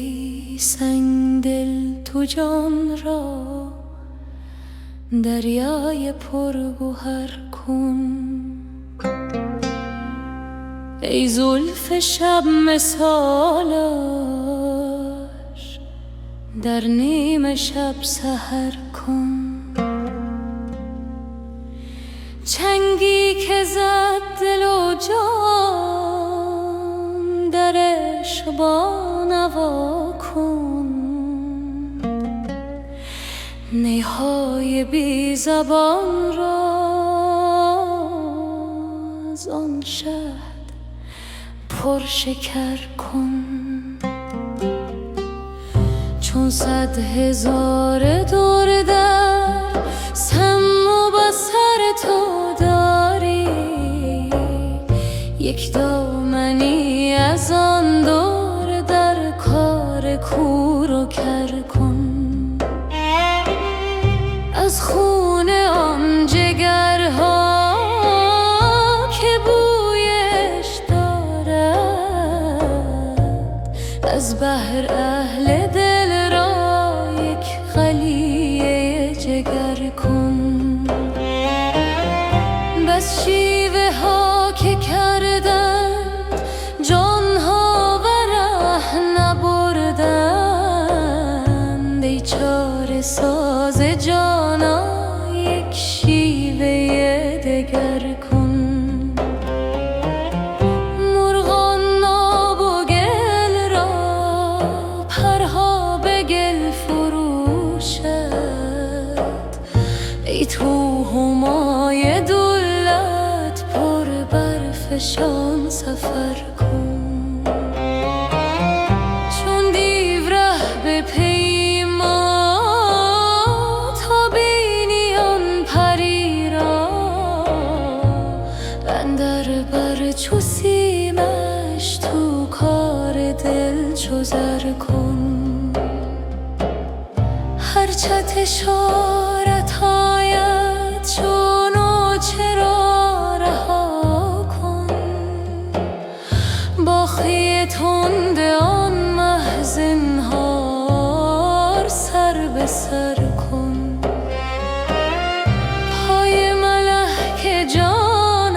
ای سنگدل تو جان را دریای پرگوهر کن. ای زلف شب مثالش در نیمه شب سحر کن. چنگی که زد دل و جان درش با نوا کن. نیهای بی زبان را از آن شهد پر شکر کن. چون 100,000 دور در سم و بصر تو داری، یک دامنی از آن دور در کار کور و کر کن. از خون آن جگرها که بویش دارد، از بحر اهل دل را یک خلیه جگر کن. بس شیوه ها که کردند جانها و ره نبردند، ای چاره ساز جانا یک شیوه دگر کن. مرغان ناب و گل را پرها به گل فروشد، ای تو همای دولت پر برفشان سفر کن. چون دیو ره به پیما تا بینی آن پری را، بندر بر چو سیمش تو کار دل چو زر کن. هر چت اشارت آید چون و چرا رها کن. باخی تند آن مه زنهار سر به سر کن. پای ملک جان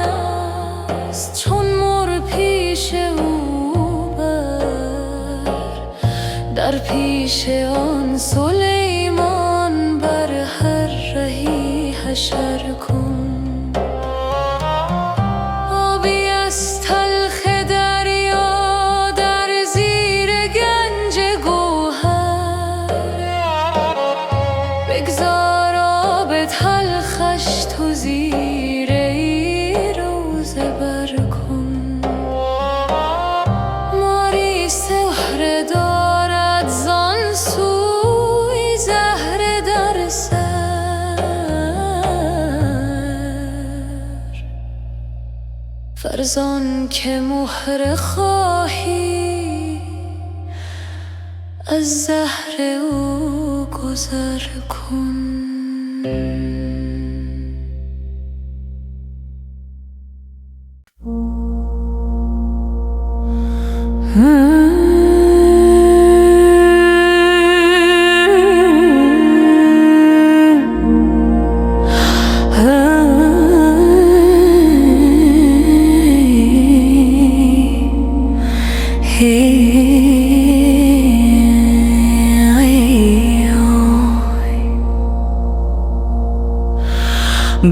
است چون مر پیش او بر، در پیش آن سلیمان بر هر رهی حشر کن. آبی از تلخ دریا در زیر گنج گوهر، بگذار آب تلخش تو زیر ای روزه بر کن. ماری سحر دارد زان سوی زهر در سر، فرزان که مهر خواهی از زهر او گذر کن.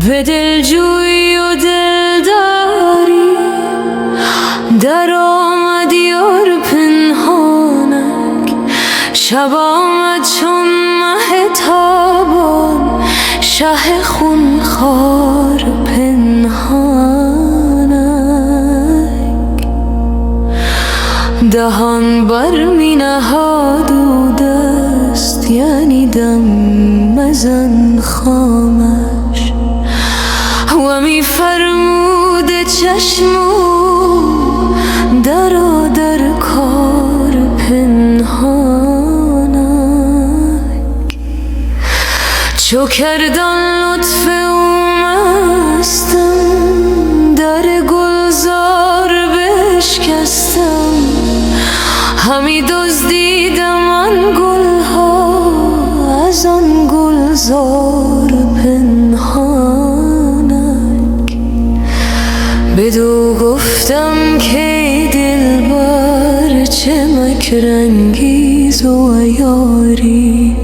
به دلجویی و دلداری در آمدی اور پنهانک. شب آمد چون مه تابان شه خونخوار پنهانک. دهان بر می نهاد و دست یعنی دم مزن خامش، و می فرمود چشمو درا در کار پنهانک. چو کردان لطف او مستم در گلزار بشکستم، همی دزدیدم آن گلها از آن گلزار پنهانک، بدو گفتم که دلبر چه مکرانگیز و عیاری،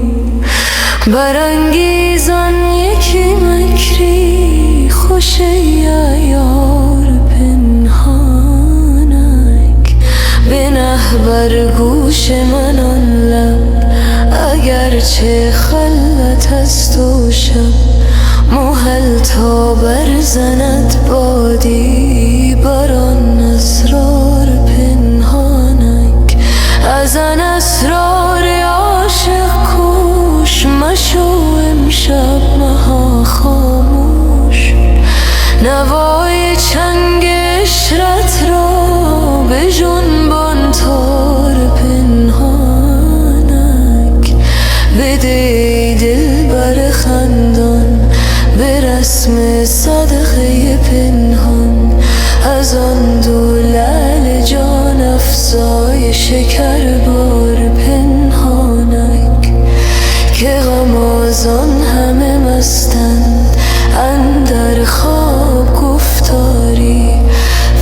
برانگیزان یکی مکری خوش عیار پنهانک، بنه بر گوش من آن لب اگرچه خلوت است و شب، محل تا برزند بادی بر آن اسرار پنهانک، از آن اسرار عاشق کوش مشو امشب مها خاموش، نوای چنگ عشرت را به جنبان تار پنهانک، بده ای دلبر خندان به رسم صدقه پنهان، از آن دو لعل جان افزای شکر بار پنهانک، که غمازان همه مستند اندر خواب گفتاری،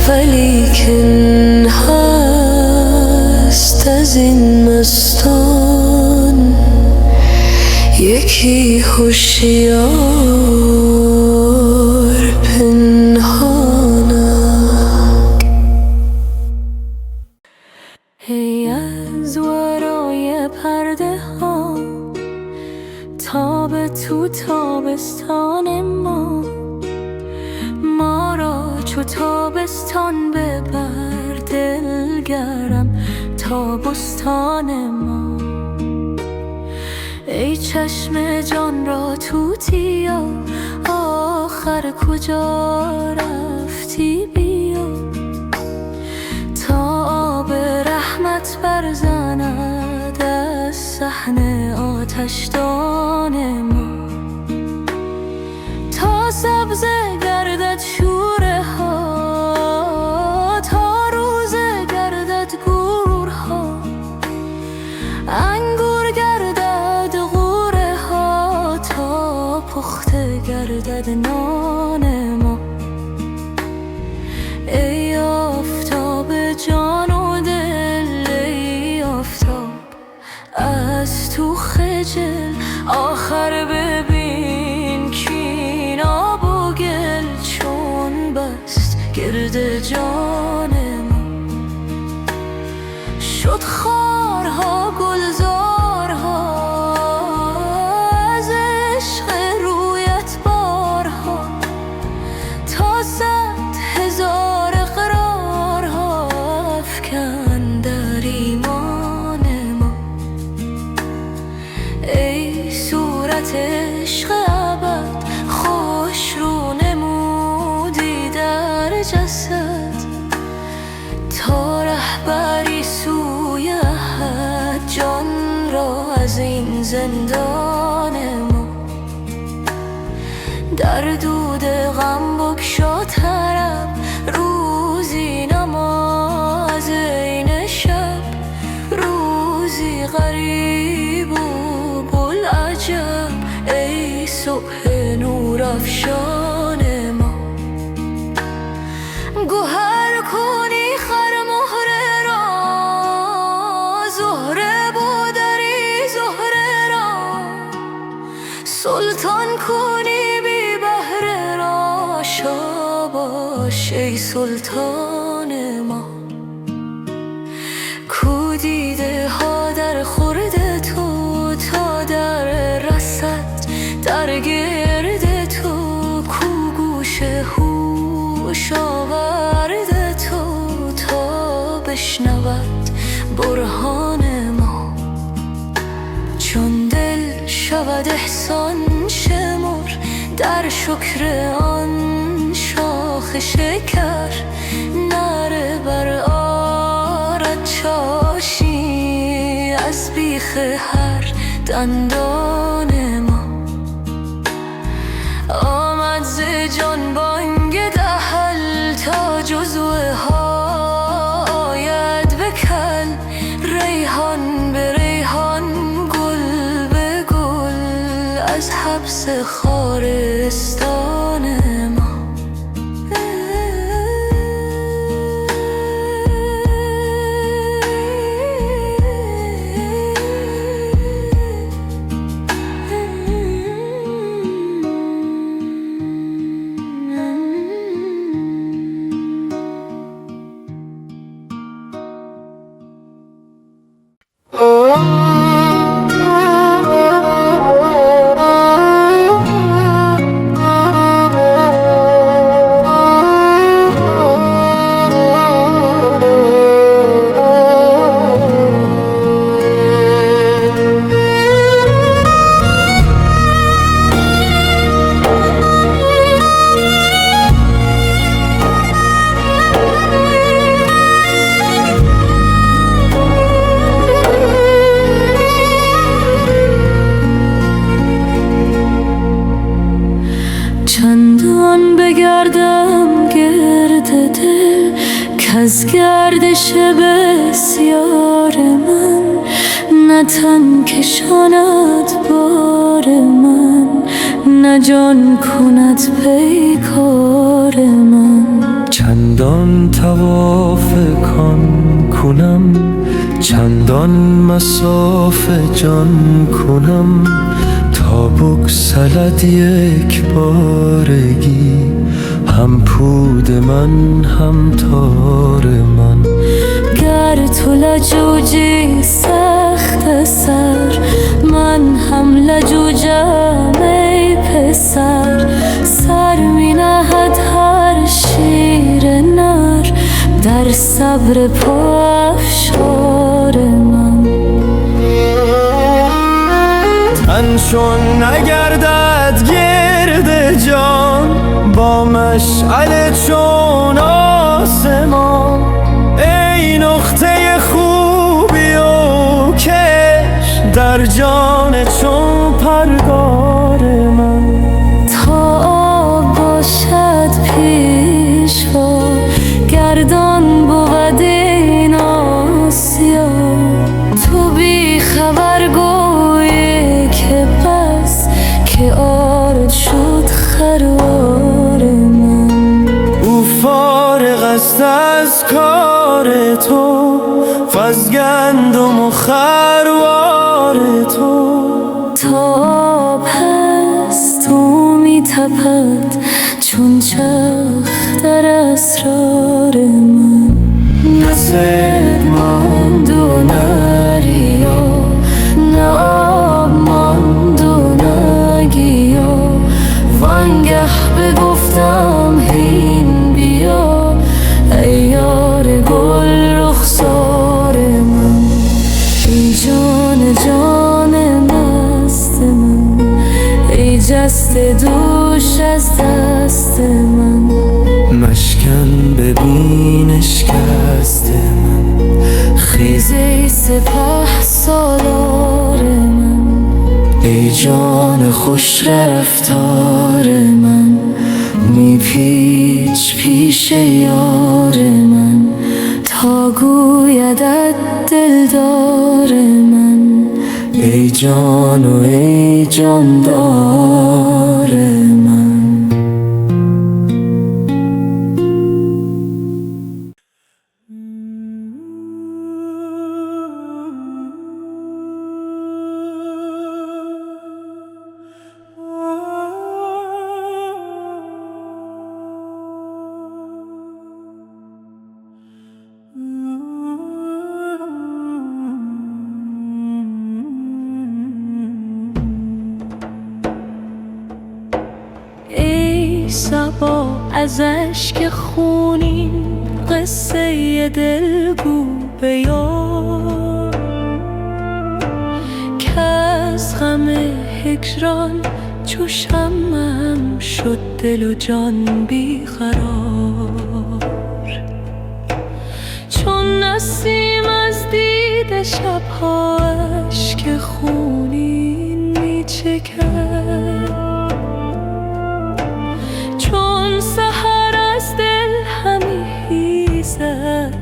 ولیکن هست از این مستان یکی هوشیار پنهانک. ای از ورای پرده ها تاب تو تابستان ما را چو تابستان ببر دلگرم تا بستان ما، ای چشم جان را توتیا آخر کجا رفتی بیا، تا آب رحمت برزند از صحن آتشدان ما، تا سبز گردد شوره ها، تا روزه گردد گورها، انگور گردد غوره ها، تا پخته گردد نان ما، ای آفتاب جان و دل، ای آفتاب از تو خجل، آخر ببین کین آب و گل چون بست گرد جان ما، شد خارها گلزارها از عشق رویت بارها، تا 100,000 اقرارها افکن در ایمان ما، ای صورت عشق ابد خوش رو نمودی در جسد، تا رهبری سوی احد جان را از این زندان ما، در دود غم بگشا طرب روزی نماز عین شب، روزی غریب و بوالعجب ای صبح نور افشان ما، گوهر کنی خر مهره را زهره بودری زهره را، سلطان کنی بی بهره را شاباش ای سلطان ما، کو دیده ها در خورد تو تا در رسد در گرد تو، کو گوش هوش آورد تو تا بشنود برهان ما، چون دل شود احسان شمر در شکر آن شاخ شکر، نره بر آرد چاشی از بیخ هر دندان ما، آمد ز جان بانگ دهل تا جزوه ها آید به کل، از حبس خارستان ما. چندان بگردم گرد دل کز گردش بسیار من نه تن کشاند بار من، نه جان کند پیکار من. چندان طواف کان کنم، چندان مسافه جان کنم، تا بگسلد یک بارگی هم پود من هم تار من. گر تو لجوجی سخت سر، من هم لجوجم ای پسر. سر می نهد هر شیر نر در صبر پافشار من. تن چون نگردد گرد جان با مشعل چون آسمان، ای نقطه خوبی و کش در جان چون پرگار من. تا آب باشد پیشوا گردان بود این آسیا، تو بی خبر گویی که پس که آرد شد خروار من. او فارغ است از کار تو، فزگندم و خروار تو. تا آب هست او می تپد چون چرخ در اسرار من. نه صید ماند و نه ریا، نه آب ماند و نه گیا. وانگه بگفتم هین بیا ای یار گل رخسار من. ای جان جان مست من، ای جست دوش از دست من. مشکن ببین اشکست من، خیز ای سپه سالار من. ای جان خوش رفتار من، می پیچ پیش یار من. تا گویدت دلدار من، ای جان و ای جاندار من. صبا از اشک خونین قصه دلگو بیار، که از غم هجران چو شمعم شد دل و جان بیقرار. چون نسیم از دیده شبها اشک خونین می چکد، چون سحر از دل همی خیزد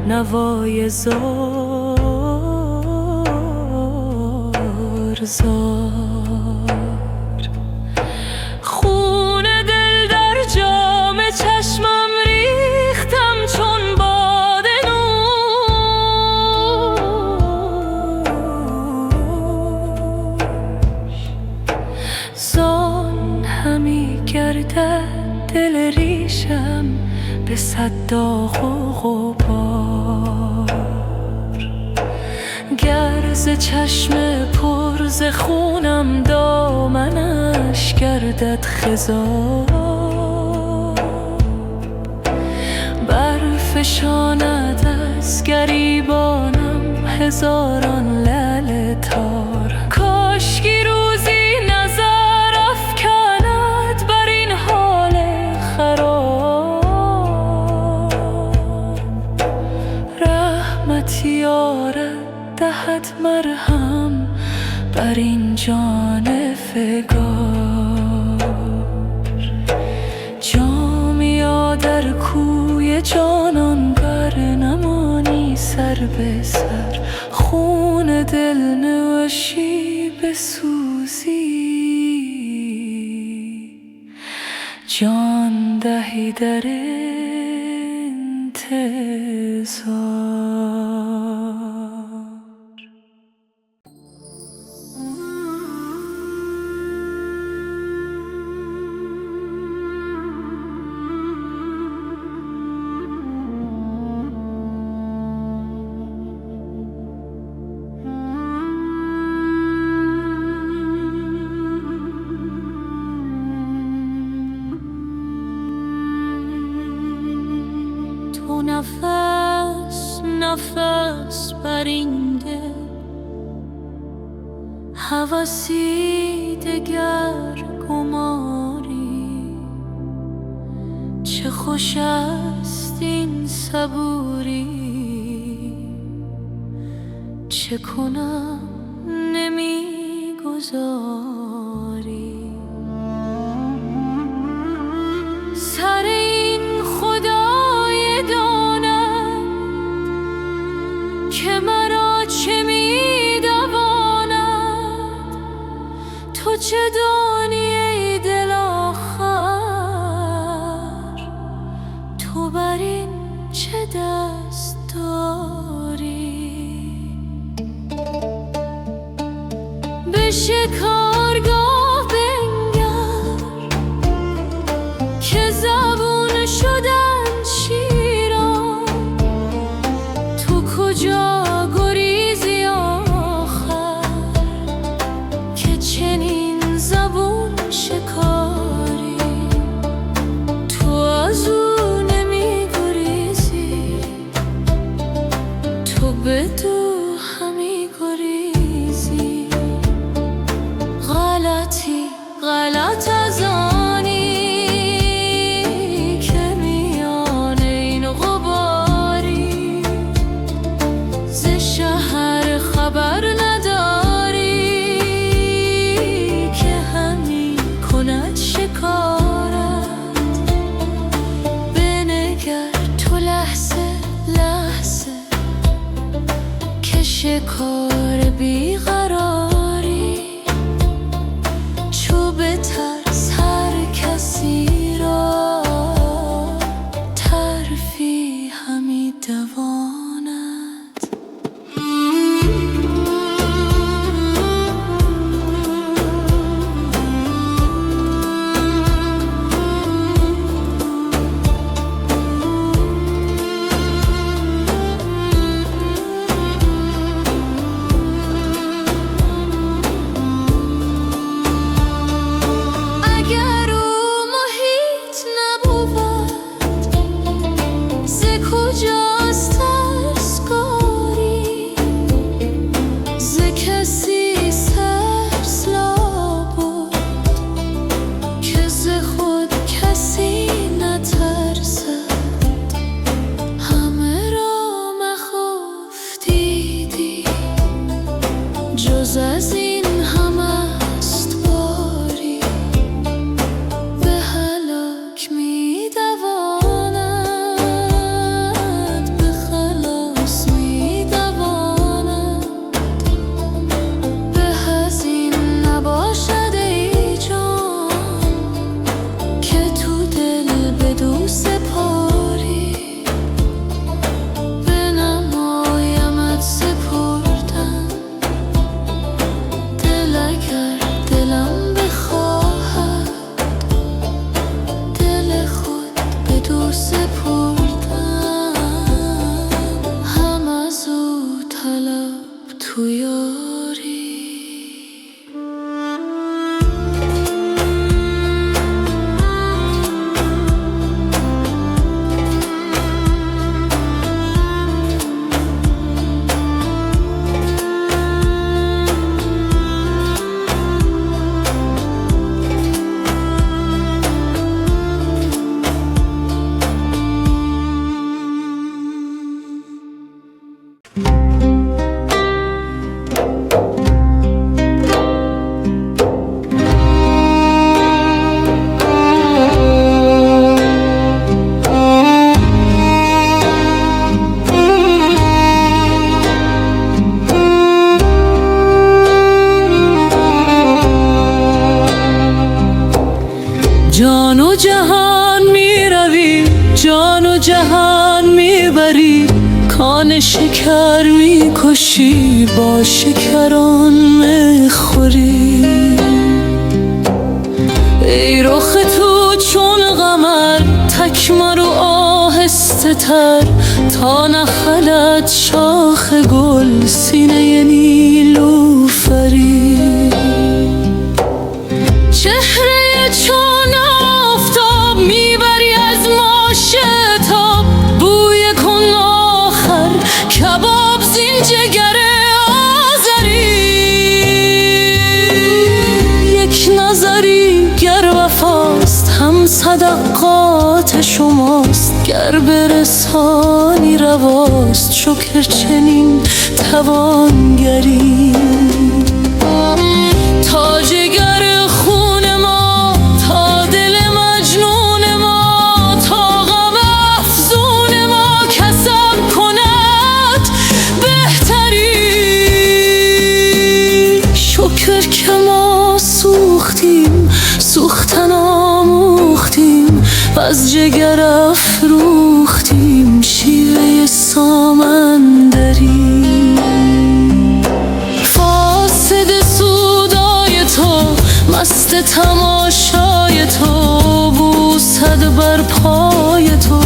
نوای زار زار. بکشم به 100 داغ و غبار. گر ز چشم پر ز خونم دامنش گردد خضار، برفشاند از گریبانم هزاران لعل تار. کاشکی روزی نظر افکند بر این حال خراب، رحمتی آرد دهد مرهم بر این جان فگار. جامیا در کوی جانان بر نمانی سر به سر، خون دل نوشی بسوزی جان دهی در انتظار. تو نفس نفس بر این دل، هوسی دگر گماری. چه خوش است این صبوری، چه کنم نمیگذاری. سر این خدای داند که مرا چه میدواند. تو چه دانی ای دل آخر، تو بر این چه دست داری. به شکارگاه بنگر که زبون شدن شیران. تو کجا گریزی آخر که چنین زبون شکاری. تو از او نمی گریزی، تو بدو همی گریزی. غلط از آنی که میان این غباری. ز شهر خبر نداری که همی کند شکارت. بنگر تو لحظه لحظه که شکار بیقراری. چوب ترس هر کسی را ترفی همی دواند. اگر او محیط نبود ز کجاست ترسگاری. ز کسی سرسلا بود که ز خود کسی نترسد. همه را مخوف دیدی جز از این هم است باری. به هلاک می دواند، به خلاص می دواند. به از این نباشد ای جان که تو دل بدو سپاری. بنمایمت سپردن دل اگر جهان میروی، جان و جهان میبری، کان شکر میکشی، با شکران میخوری. ای رخ تو چون قمر، تکمر و آهسته تر، تا نخلد شاخ گل سینه نیلوفری. چهره چون آفتاب میبری از ما شتاب، بوی کن آخر کباب زین جگر آذری. یک نظری گر وفاست هم صدقات شماست، گر برسانی رواست شکر چنین توانگری. تا جگر خون ما، تا دل مجنون ما، تا غم افزون ما کسب کند بهتری. شکر که ما سوختیم، سوختن آموختیم، و از جگر افروختیم شیوه سامندری. فاسد سودای تو، مست تماشای تو، بوسد بر پای تو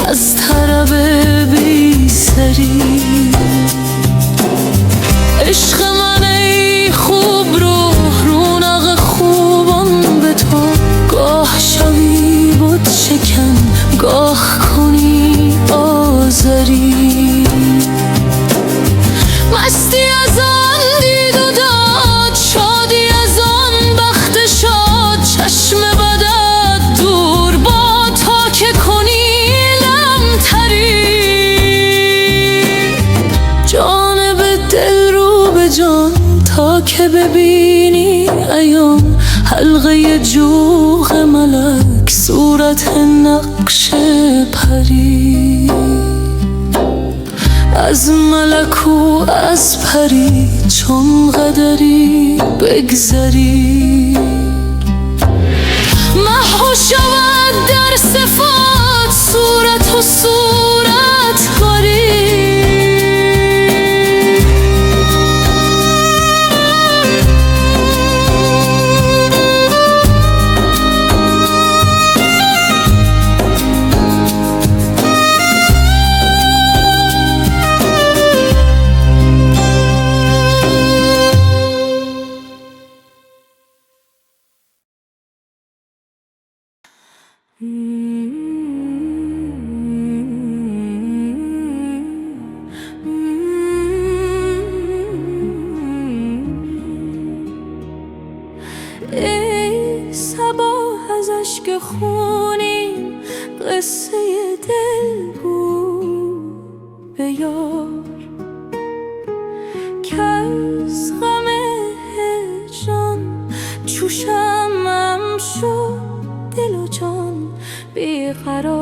از طرب بی سری. عشق من ای خوب رو، رونق خوبان به تو، گاه شوی بت شکن، گاه کنی آزری. مستی از آن دید و داد، شادی از آن بخت شاد، چشم بدت دور با تا که کنی لمتری. جانب دل رو به جان تا که ببینی عیان، حلقه جوق ملک صورت نقش پری. از ملک و از پری چون قدری بگذری، محو شود در صفات صورت و صورت کاری. ای صبا از اشک خونین قصه دل گو به یار، که از غم هجران چو شمعم شد دل و جان بیقرار.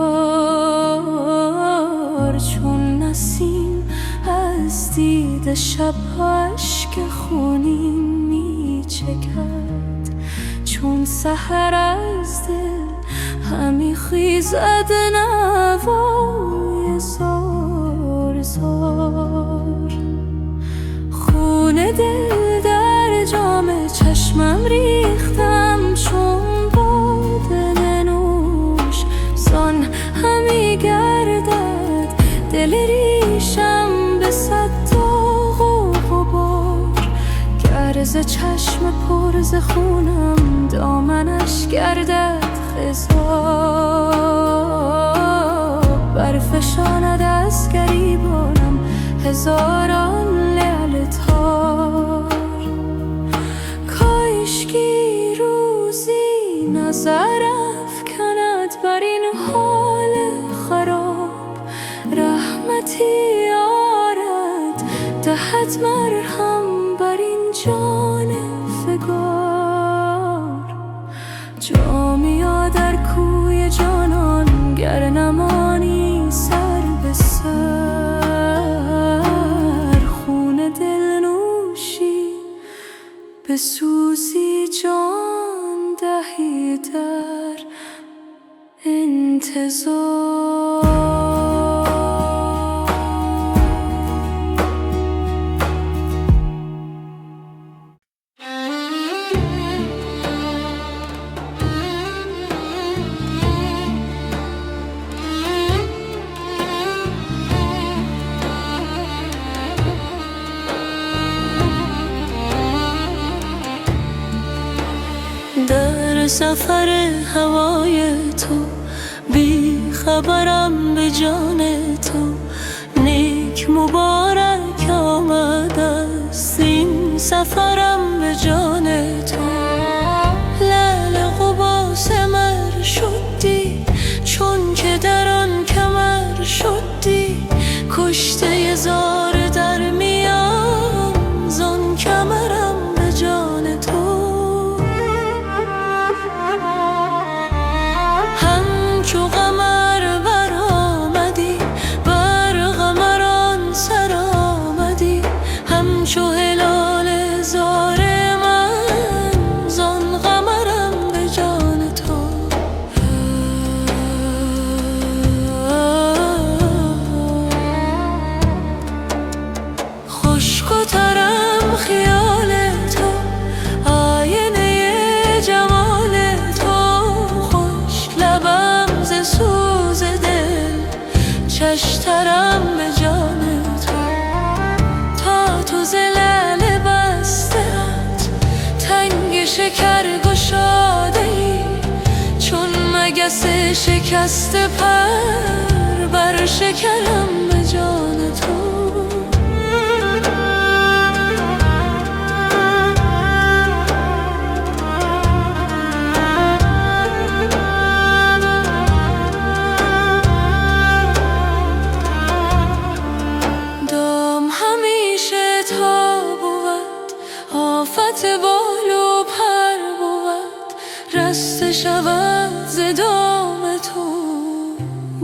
چون نسیم از دید شب اشک خونین می چکد، چون سحر از دل همی خیزد نوای زار زار. خون دل در جام چشمم ریختم چون باده نوش، زان همی گردد دل ریشم به صد داغ و غبار. گر ز چشم پر ز خونم دامنش گردد خضاب، برفشاند از گریبانم هزاران لعل تار. کاشکی روزی نظر افکند بر این حال خراب، رحمتی آرد دهد مرهم بر این جان فگار. جامیا در کوی جانان گر نمانی سر به سر، خون دل نوشی به سوزی جان دهی در انتظار. در سفر هوای تو بی خبرم به جان تو، نیک مبارک آمد است این سفرم به جان تو. لعل قباس مر شدی چون که در آن کمر شدی، کشته زار در میان زان کمرم به جان تو. همچو قمر برآمدی بر قمران سر آمدی، همچو هلال زار من زان قمرم به جان تو. خشک و ترم خیال تو، آینه جمال تو، خشک لبم ز سوز دل، چشترم به جان تو. تا تو ز لعل بسته‌ات تنگ شکر گشاده ای، چون مگس شکسته پر بر شکرم به جان تو. آفت بال و پر بود، رسته شود ز دام تو،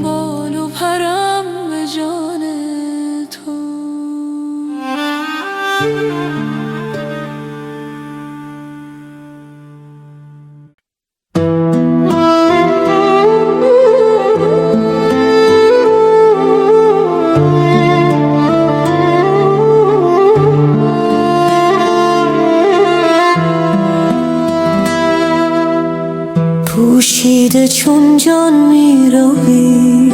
بال و پرم به جان تو. پوشیده چون جان می روی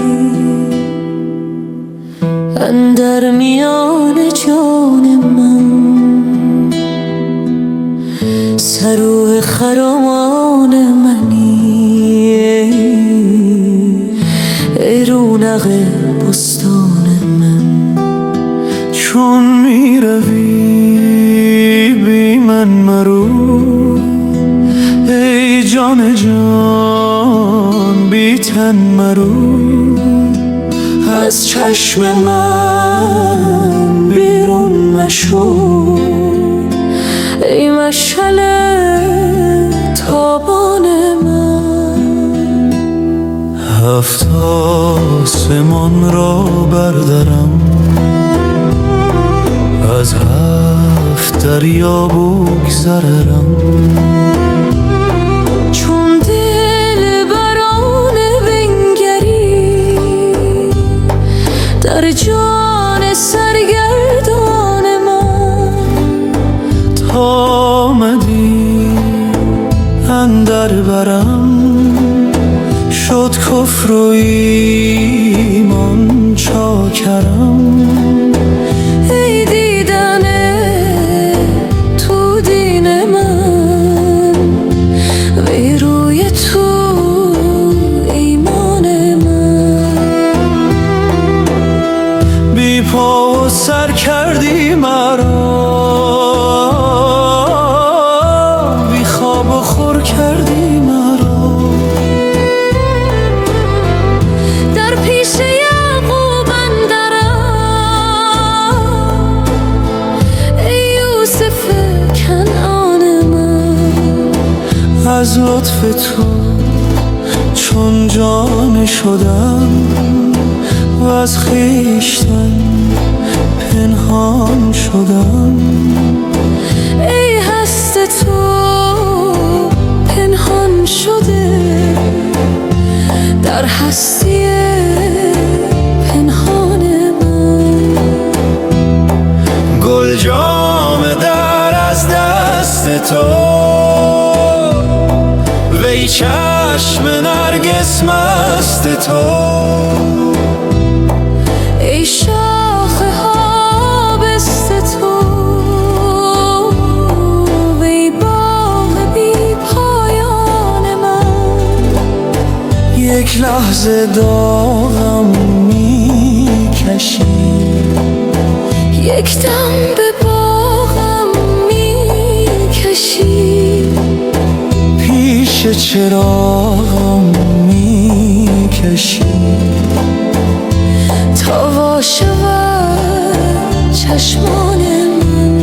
اندر میان جان من، سرو خرامان منی ای رونق بستان من. چون می روی بی من مرو ای جان جان، بی تن مرو از چشم من بیرون مشو ای مشعله تابان من. هفت آسمان را بردرم، از هفت دریا بگذرم، چون دل بران بنگری در جان سرگردان من. تا آمدی اندر برم، شد کفر و ایمان چاکرم. ای دیدن تو دین من، وی روی تو ایمان من. بی پا و سر کردی مرا، بی خواب و خور کردی مرا. در پیش یعقوب اندرم ای یوسف کنعان من. از لطف تو چون جان شدم و از خویشتن پنهان شدم. ای هست تو پنهان شده هستی پنهان من. گل جام در از دست تو، وی چشم نرگس مست تو. ای شاخه ها بست تو، وی باغ بی پایان من. یک لحظه داغم میکشی، یک دم به باغم میکشی. پیش چراغم میکشی، تا وا شود چشمان من.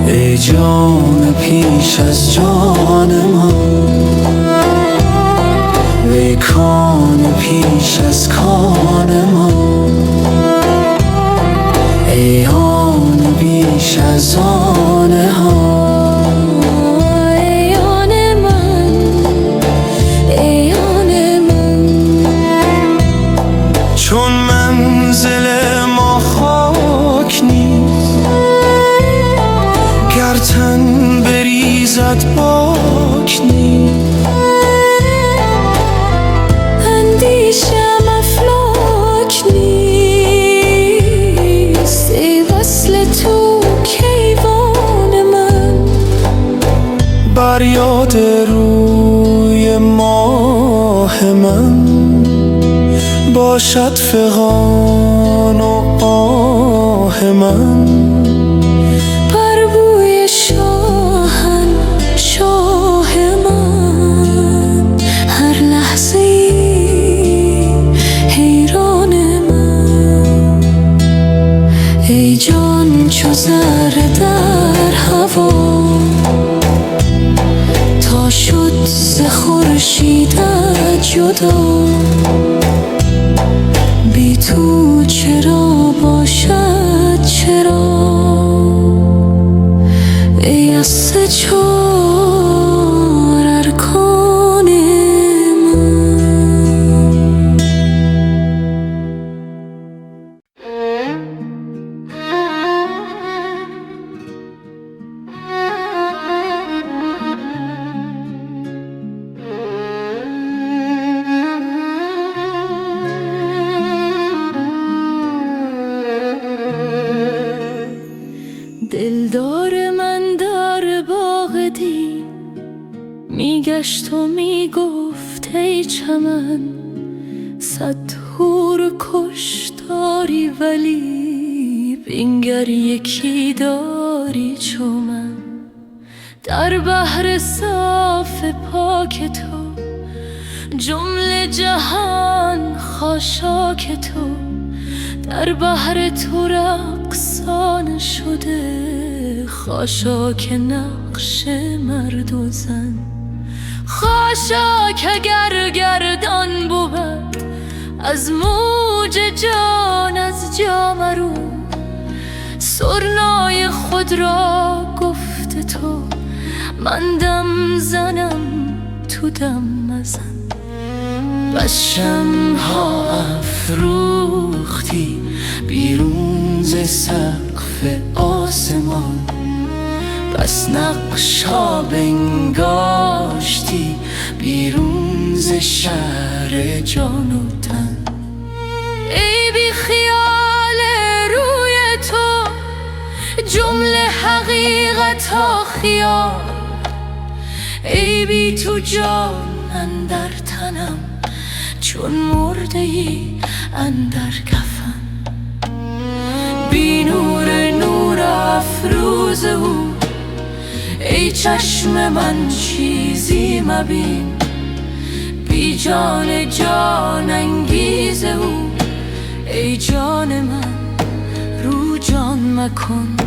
ای جان پیش از جان من، وی کان پیش از کان من. ای آن بیش از آن ها، ای آن من، ای آن من. چون منزل ما خاک نیست، گر تن بریزد باک نیست. اندیشم افلاک نیست، ای وصل تو کیوان من. بر یاد روی ماه من باشد فغان و آه من. بر بوی شاهن شاه من، هر لحظه ای حیران من. ای جان چو ذره در هوا، تا شد ز خورشیدت جدا. بی تو چرا باشد چرا، ای از سه چار ارکان من. دلدار من در باغ دی میگشت و میگفت ای چمن، صد حور کش داری ولی بینگر یکی داری چو من. در بحر صاف پاک تو جمله جهان خاشاک تو. در بحر تو رقصان شده خاشاک نقش مرد و زن. خاشاک اگر گردان بود از موج جان از جا مرو. سرنای خود را گفت تو من دم زنم تو دم مزن. بس شمع‌ها افروختی بیرون ز سقف آسمان، بس نقش‌ها بنگاشتی بیرون ز شهر جان و تن. ای بی خیال روی تو جمله حقیقت‌ها خیال. ای بی تو جان اندر تنم چون مرده‌ای اندر کفن. بی نور نور افروز او ای چشم من چیزی مبین. بی جان جان انگیز او ای جان من رو جان مکن.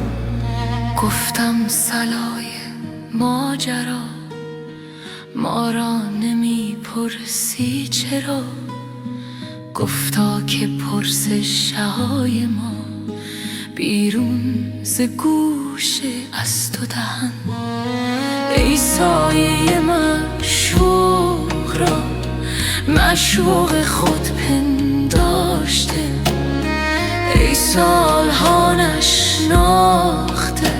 گفتم صلای ماجرا ما را نمی پرسی چرا. گفتا که پرسش های ما بیرون ز گوش از تو دهن. ای سایه معشوق را مشوق خود پنداشته، ای سالها نشناخته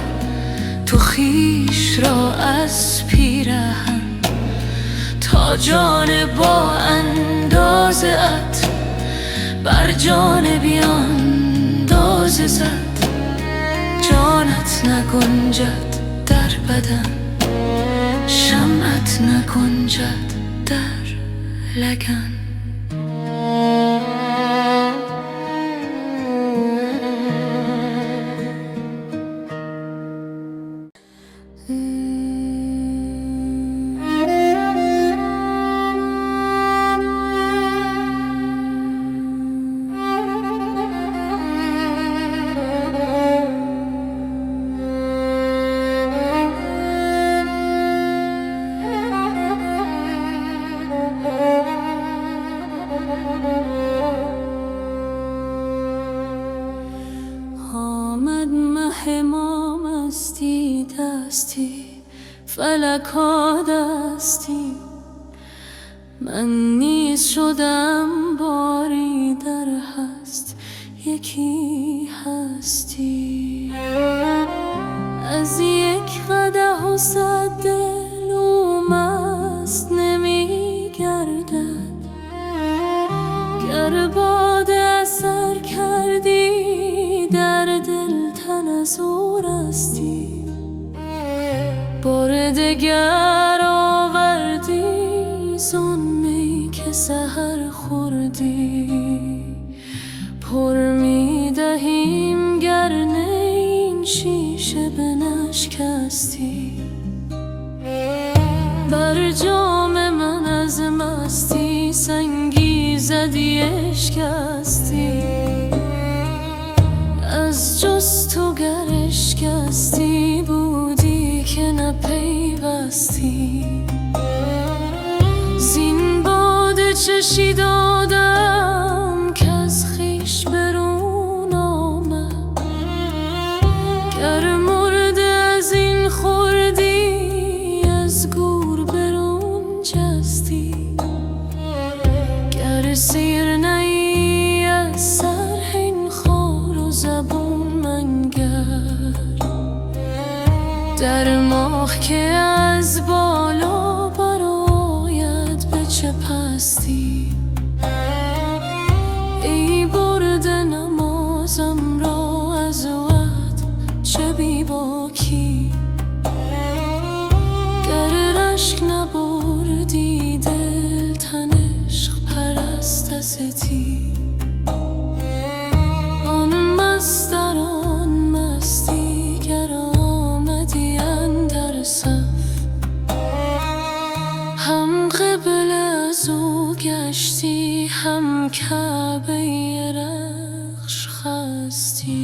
تو خویش را از پیرهن تا جان با اندازه ات بر جان بیاندازه زد. جانت نگنجد در بدن، شمعت نگنجد در لگن. مستی دستی فلک ها دستی، من نیز شدم باری در هست یکی هستی. از یک قدح و 100 دل او مست نمی گردد، گر باده اثر کردی در دل تن از او رستی. بار دگر آوردی زان می که سحر خوردی، پر می دهیم گر نه این شیشه بنشکستی. بر جام من از مستی سنگی زدی اشکستی، از جز تو گر اشکستی بودی که نپیوستی. زین باده چشی دادم که از خویش برون آمد، گر مرده از این خوردی از گور برون جستی. گر سیر نی از سر این خار و زبون منگر، در ماه که از بالا برآید به چه پستی. ای برده نمازم را از وقت چه بی باکی، گر رشک نبردی دل تن عشق پرست استی. آن مست در آن مستی گر آمدی اندر صف، هم قبله از او گشتی هم کعبه رخش خستی.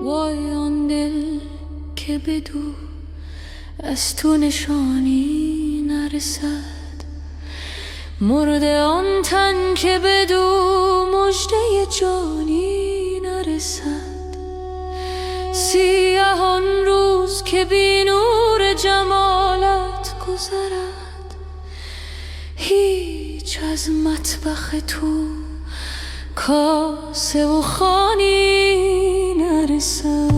وای آن دل که بدو از تو نشانی نرسد، مرده آن تن که بدو مژده جانی نرسد. سیه آن روز که بی نور جمالت گذرد، هیچ از مطبخ تو کاسه و خوانی نرسد.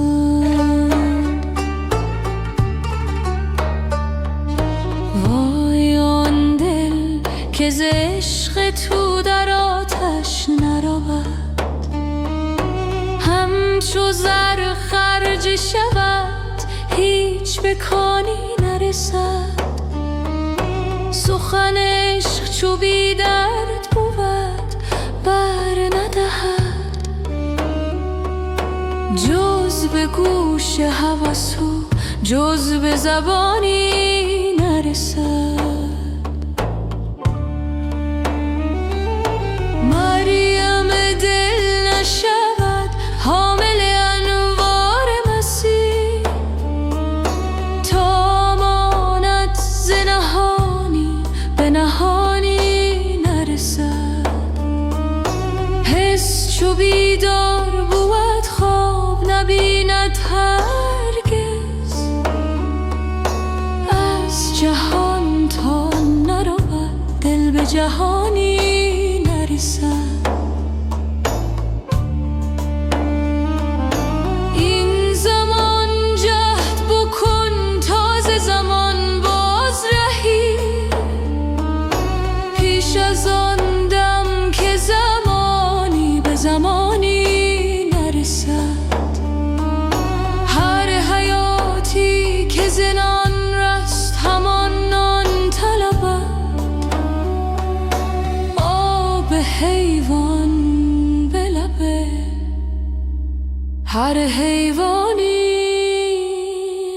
وای آن دل که ز عشق تو در آتش نرود، همچو زر خرج شود هیچ به کانی نرسد. سخن عشق چو بی درد بود بر ندهد، جز به گوش هوس و جز به زبانی نرسد. مریم دل هر حیوانی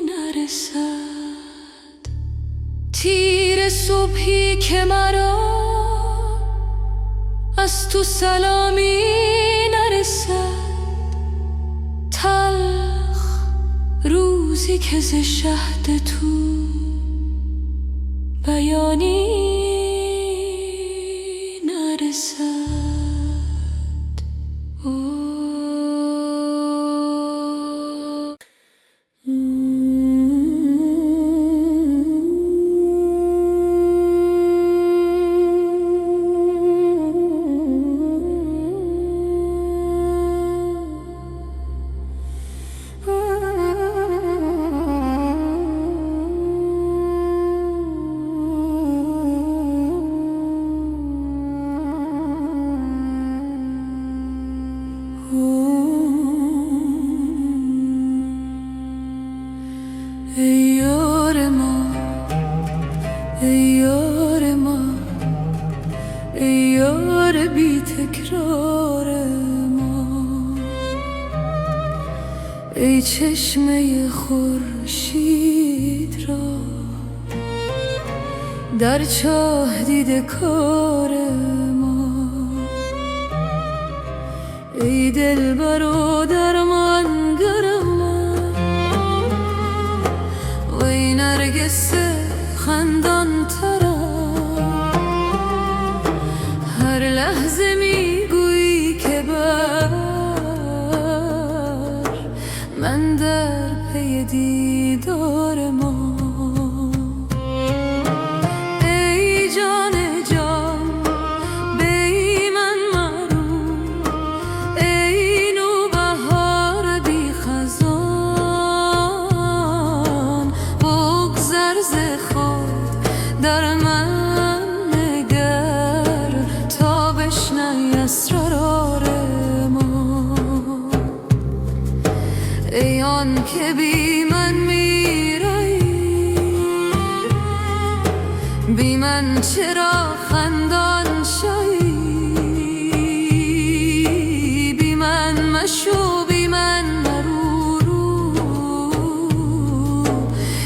نرسد تیر صبحی که مرا از تو سلامی نرسد، تلخ روزی که ز شهد تو بیانی نرسد. ای یار ما، ای یار ما، ای یار بی تکرار ما، ای چشمه خورشید را در چاه دیده کار ما، ای دلبر و درمانگر من، وی نرگس خندان ترم، هر لحظه میگویی که بر من در پی دیدار ما. ای جان جان بی من مرو، ای نوبهار بی خزان، بگذر ز خود در من نگر تا بشنوی اسرار ما. ای آن که بی من میرایی، بی من چرا خندان شوی، بی من مشو بی من مرو،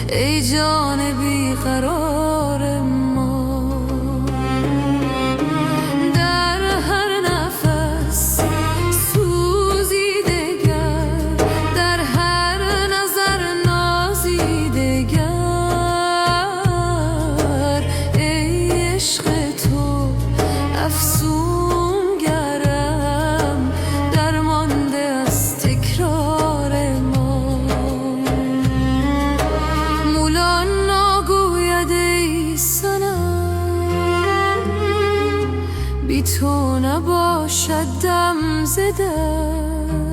ای جان بی قرار ما. در هر نفس سوزیده گر، در هر نظر نازیده گر، ای عشق تو افسون گرم درمانده از تکرار ما. مولا نگوید ای صنم، بی تو نباشد دم زدم،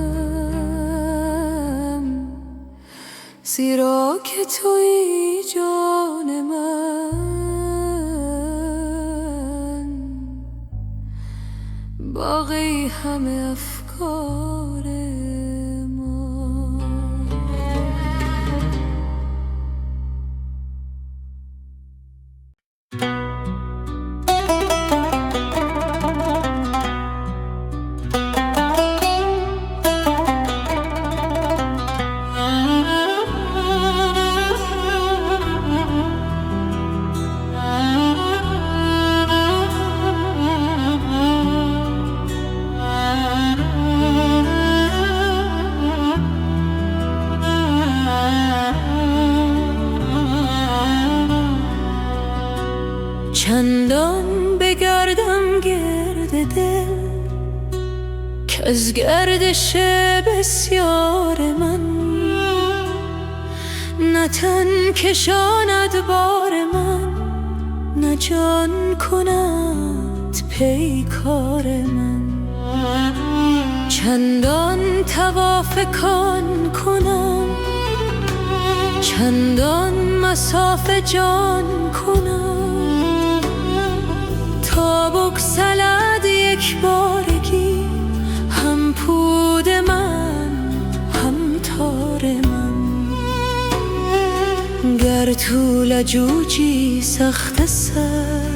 زیرا که تویی جان من، باقی همه افکار ما. چندان بگردم گرد دل که از گردش بسیار من، نه تن کشاند بار من، نه جان کند پیکار من. چندان طواف کان کنم، چندان مصاف جان کنم، تا بگسلد یک بارگی هم پود من هم تار من. گر تو لجوجی سخت سر،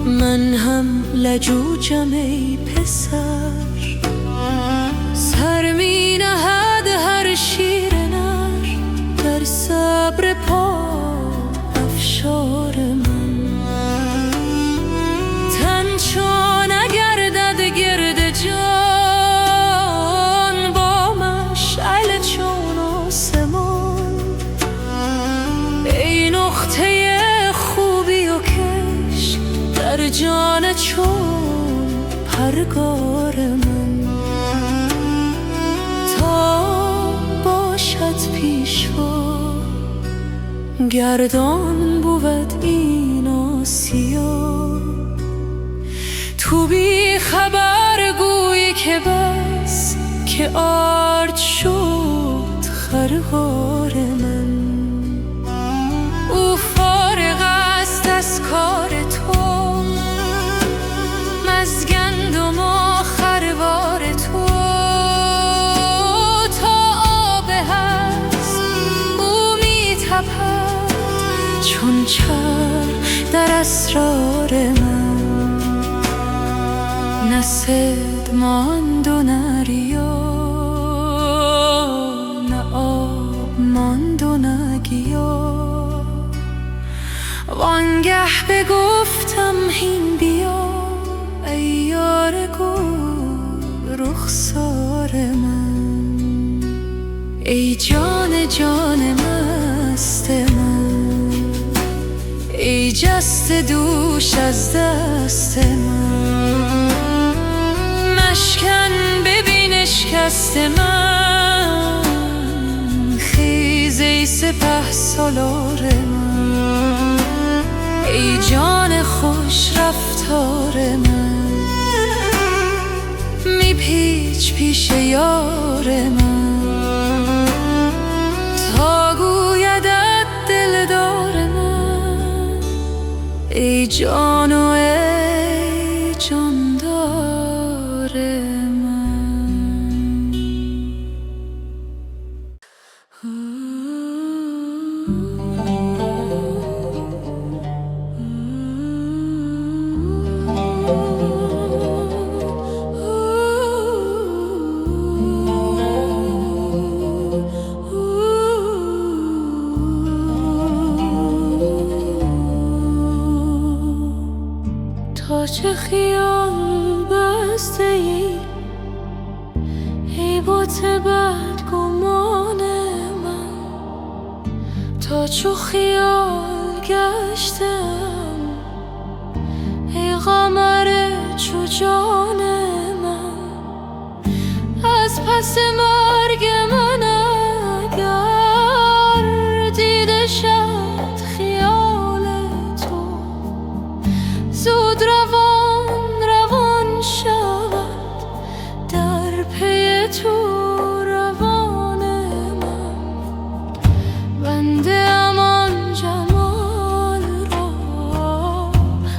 من هم لجوجم ای پسر. سر می شیر نر در صبر پا افشار من. تن چون نگردد گرد جان با مشعل چون آسمان. ای نقطه خوبی و کش در جان چون پرگار من. تا باشد پیشوا گردان بود این آسیا. تو بی خبر گویی که بس که آرد شد خروار من. او فارغ است از کار تو مزگندم و خروار تو. تا آب هست او می تپد چون چر در اسرار من. نه صید ماند و نه ریا، نه آب ماند و نه گیا. وانگه بگفتم هین بیا ای یار گل رخسار من. ای جان جان مست من، ای جست دوش از دست من. مشکن ببین اشکست من، خیز ای سپهسالار من. ای جان خوش رفتار من، میپیچ پیش یار من. تا گویدت دلدار من، ای جان و ای جاندار من. تا چه خیال بسته ای ای بت بدگمان من. تا چو خیال گشتم ای قمر چو جان من. از پس مرگ من اگر دیده شد خیال تو، زود روان شود در پی تو روان من. بنده امان جمال را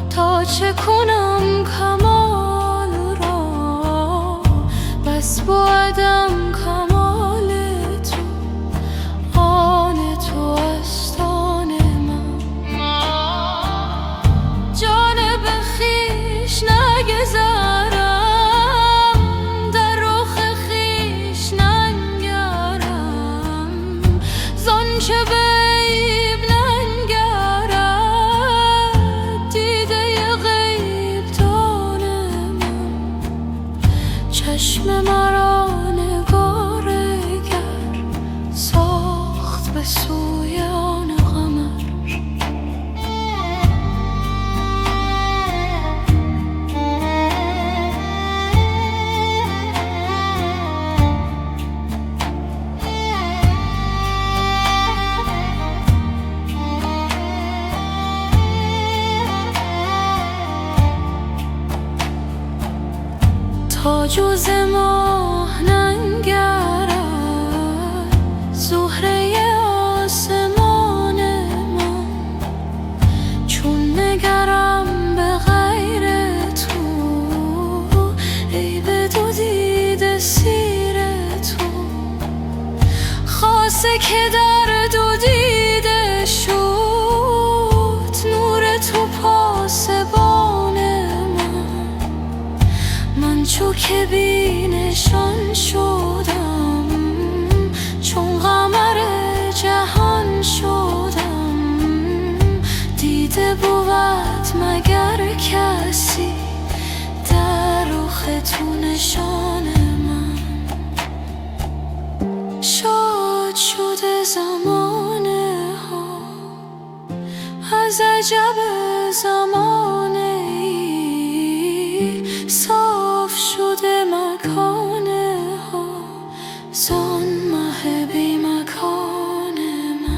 تا چه کنم کمال را. بس بودم کمال تو آن تو است آن من. جان به خویش نگذارم در رخ خویش ننگرم. زانچه به عیب ننگرد دیده غیب دان من. چشم مرا نگارگر ساخت به سوی آن قمر. تا جز ماه ننگرد زهره آسمان من. چون نگرم به غیر تو ای به دو دیده سیر تو. خاصه که در دو دیده شد نور تو پاسبان من. چو که بی نشان شدم دیده بود مگر کسی در رخ تو نشان من. شاد شده زمانه ها از عجب زمانه ای، صاف شده مکانه ها زان مه بی مکان من.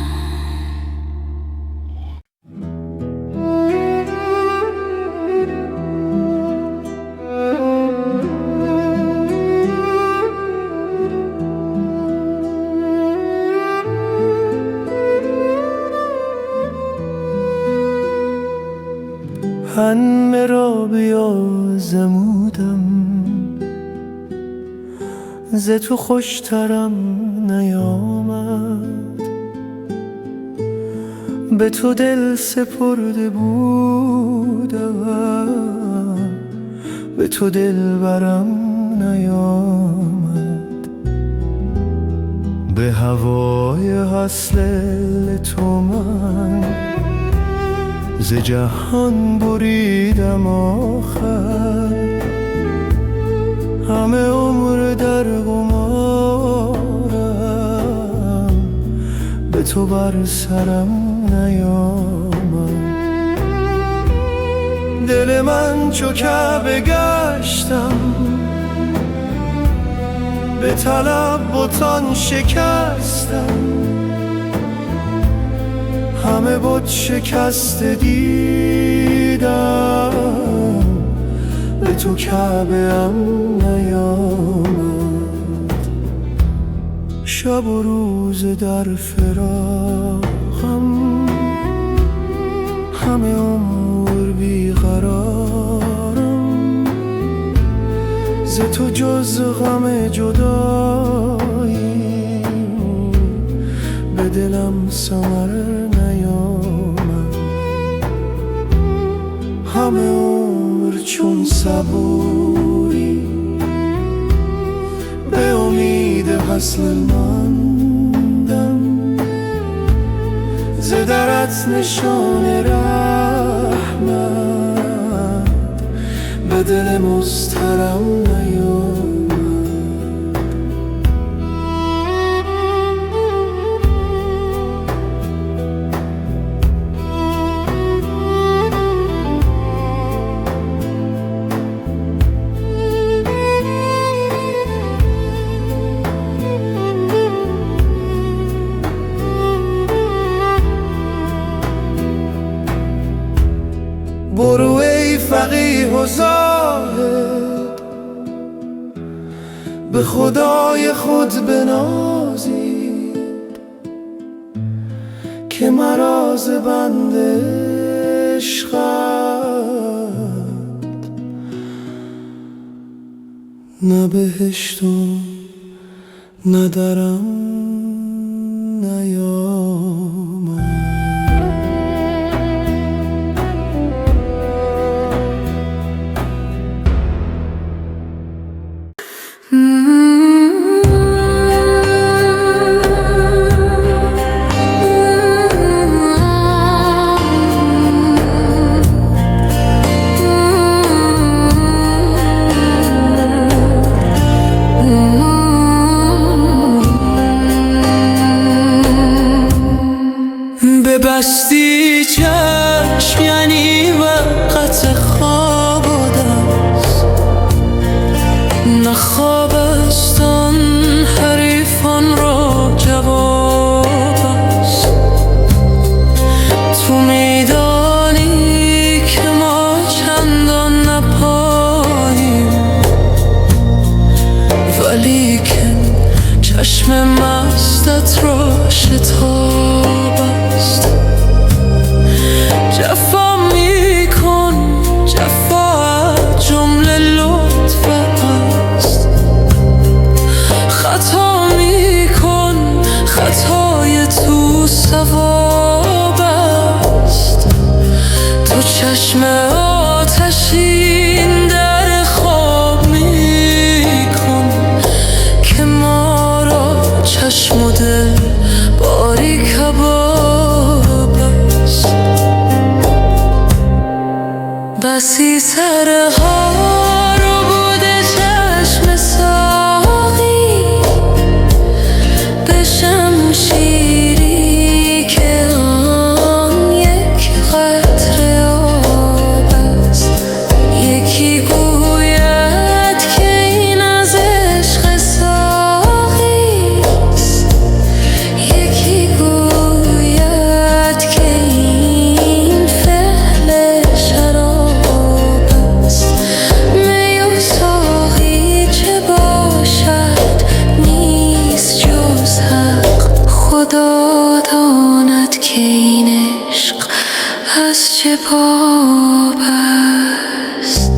همه را بیازمودم ز تو خوشترم نیامد. به تو دل سپرده بودم به تو دلبرم نیامد. به هوای وصل تو من ز جهان بریدم آخر. همه عمر در قمارم به تو بر سرم نیامد. دل من چو کعبه گشتم به طلب بتان شکستم. همه بت شکسته دیدم به تو کعبه ام نیامد. شب و روز در فراقم همه عمر بیقرارم. ز تو جز غم جدایی به دلم ثمر نیامد. همه عمر چون صبوری به امید وصل ماندم. ز درت نشان رحمت به دل مضطرم نیامد. برو ای فقیه و زاهد به خدای خود بنازید که مرا ز بند عشقت نه بهشت و نه درم نیامد. بسی سرها رو بوده چشم ساقی به شمشیری که آن یک قطره آب است. یکی گوید که این از عشق ساقی است، یکی گوید که این فعل شراب است. می و ساقی چه باشد نیست جز حق، خدا داند که این عشق از چه باب است.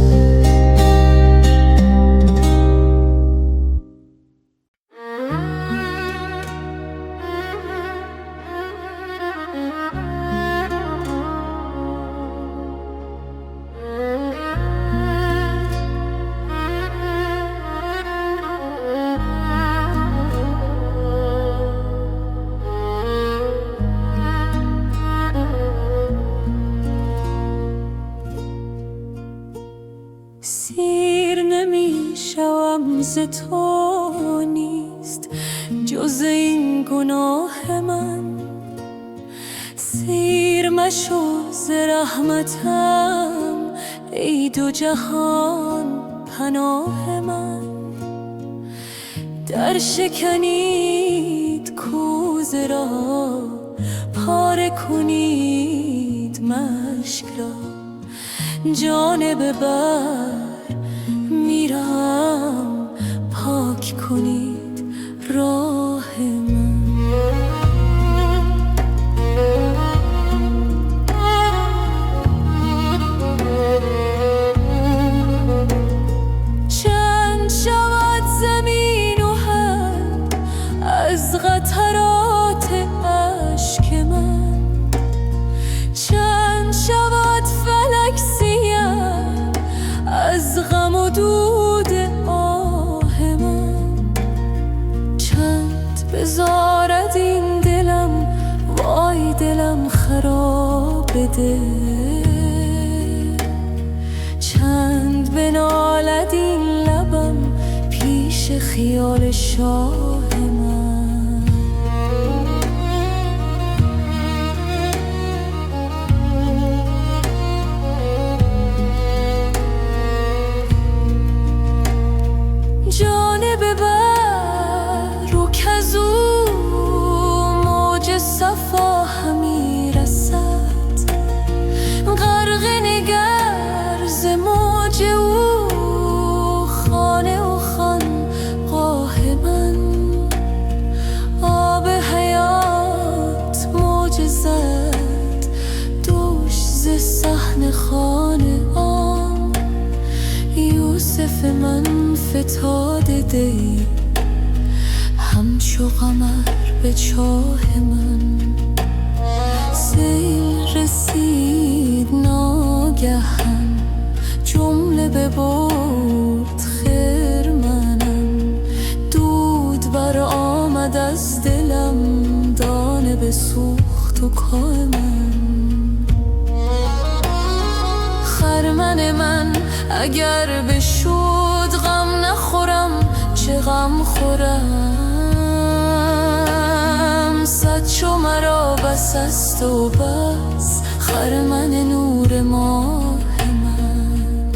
سیر نمی شوم ز تو نیست جز این گناه من. سیر مشو ز رحمتم ای دو جهان پناه من. در شکنید کوزه را پاره کنید مشک را. جانب بر میرم پاک کنید راه من. چند شود زمین و هم از قطرات اشک من. چند شود فلک سیاه از غم و دود آه من. چند بزارد این دلم وای دلم خراب دل. چند بنالد این لبم پیش خیال شاه من. جانب بر رو کزو موج صفا همی رسد. غرق نگر ز موج او خانه و خانقاه من. آب حیات موج زد دوش ز صحن خانه آن. یوسف من فتاده دی همچو قمر به چاه من. سیل رسید ناگهان جمله ببرد خرمنم. دود بر آمد از دلم دانه بسوخت و کاه من. خرمن من اگر بشود غم نخورم چه غم خورم. صد چو مرا بس است و بس خرمن نور ماه من.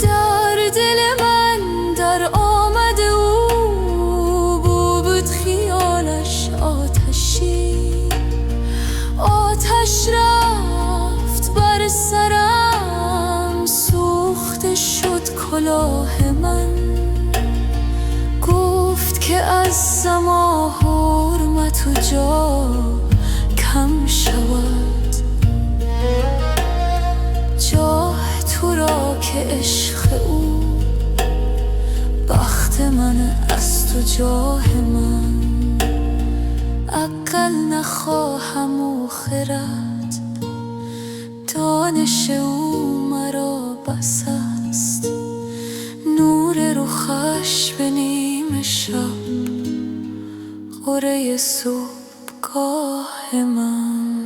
در دل من در آمد او بود خیالش آتشی. آتش رفت بر سرم سوخته شد کلاه من. گفت که از سما حرمت و جا کم شود. جاه تو را که عشق او بخت من است و جاه من. عقل نخواهم و خرد دانش او مرا بس است. نور رخش به نیم شب قره صبحگاه من.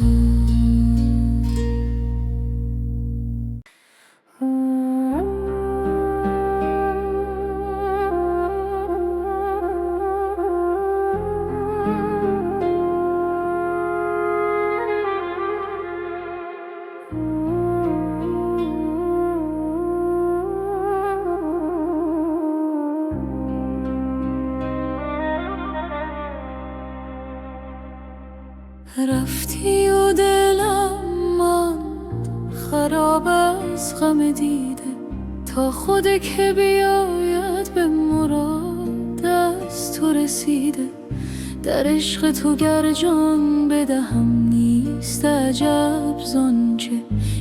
خراب از غم دیده، تا خود که بیاید به مراد از تو رسیده. در عشق تو گر جان بدهم نیست عجب زانچه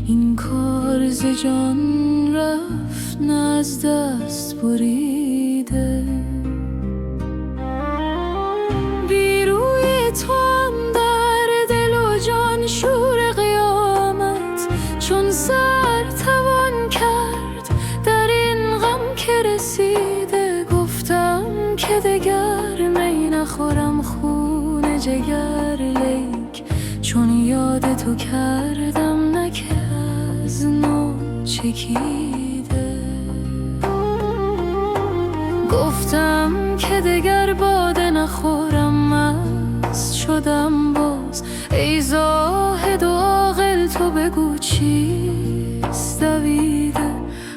این کار ز جان رفت نه از دست بریده. بی روی تو هم در دل و جان شور قیامت، چون سر توان کرد در این غم که رسیده. گفتم که دگر می نخورم خون جگر، لیک چون یاد تو کردم نه که از نو چکیده. گفتم که دگر باده نخورم مست شدم باز. ای زاهد و عاقل تو بگو چیست دویده.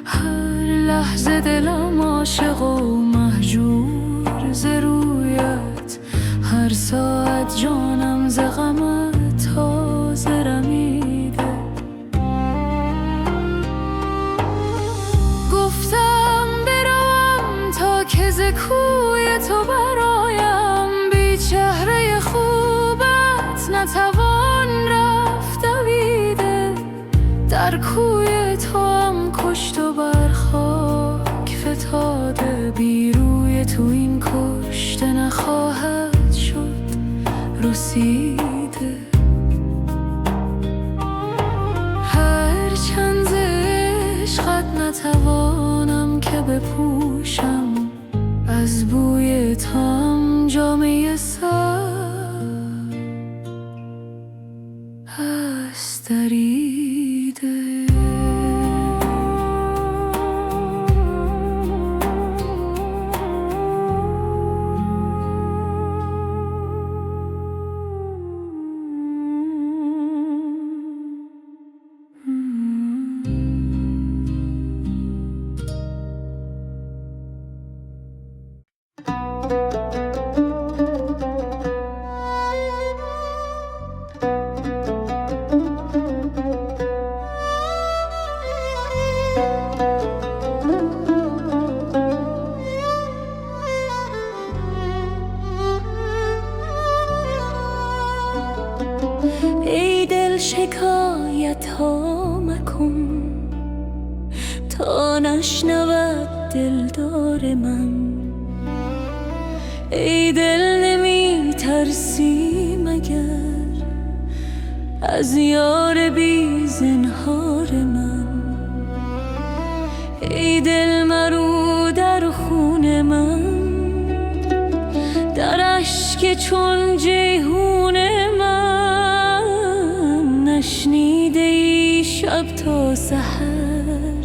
هر لحظه دلم عاشق و مهجور ز رویت، هر ساعت جانم ز غمت تازه رمیده. گفتم بروم تا که ز کوی تو برایم، بی چهره خوبت نتوان رفت دویده. در کوی تو هم کشت و بر خاک فتاده، بی روی تو این کشته نخواهد شد رسیده. هر چند ز عشقت نتوانم که بپوشم، از بوی تو هم جامه سر هست دریده. ای دل شکایت ها مکن تا نشنود دلدار من. ای دل نمی ترسی مگر از یار بی زنهار من. ای دل مرو در خون من، در اشک چون جیحون من. نشنیده ای شب تا سحر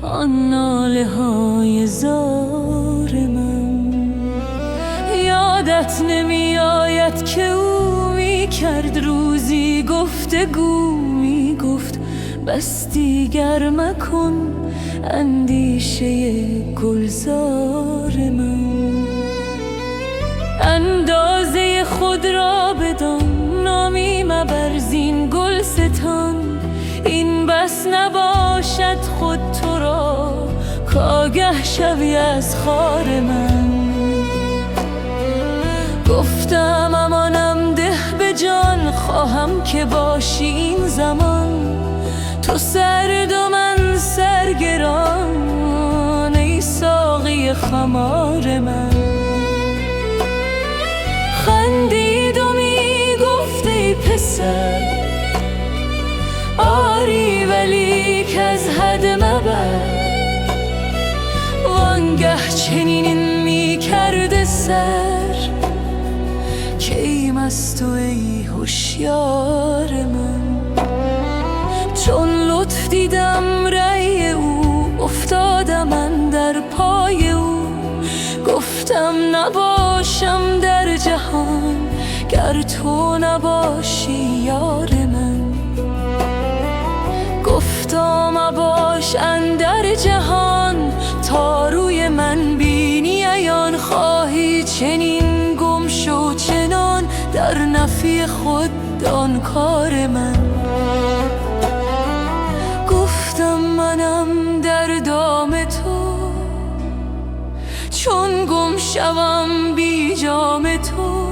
آن ناله های زار من. یادت نمی آید که او می کرد روزی گفتگو، می گفت بس دیگر مکن اندیشه گلزار من. اندازه خود را بدان، نامی مبر زین گلستان. این بس نباشد خود تو را کآگه شوی از خار من. گفتم امانم ده به جان، خواهم که باشی این زمان. تو سرد و من سرگران، ای ساقی خمار من. خندید و می گفت ای پسر آری ولی که از حد مبر. وانگه چنین می کرده سر که ای مست و ای هوشیار من. چون لطف دیدم رأی او، افتادم اندر پای او. گفتم نباشم در جهان گر تو نباشی یار من. گفتا مباش اندر جهان تا روی من بینی عیان. خواهی چنین گم شو چنان در نفی خود آن کار من. منم در دام تو، چون گم شوم بی جام تو.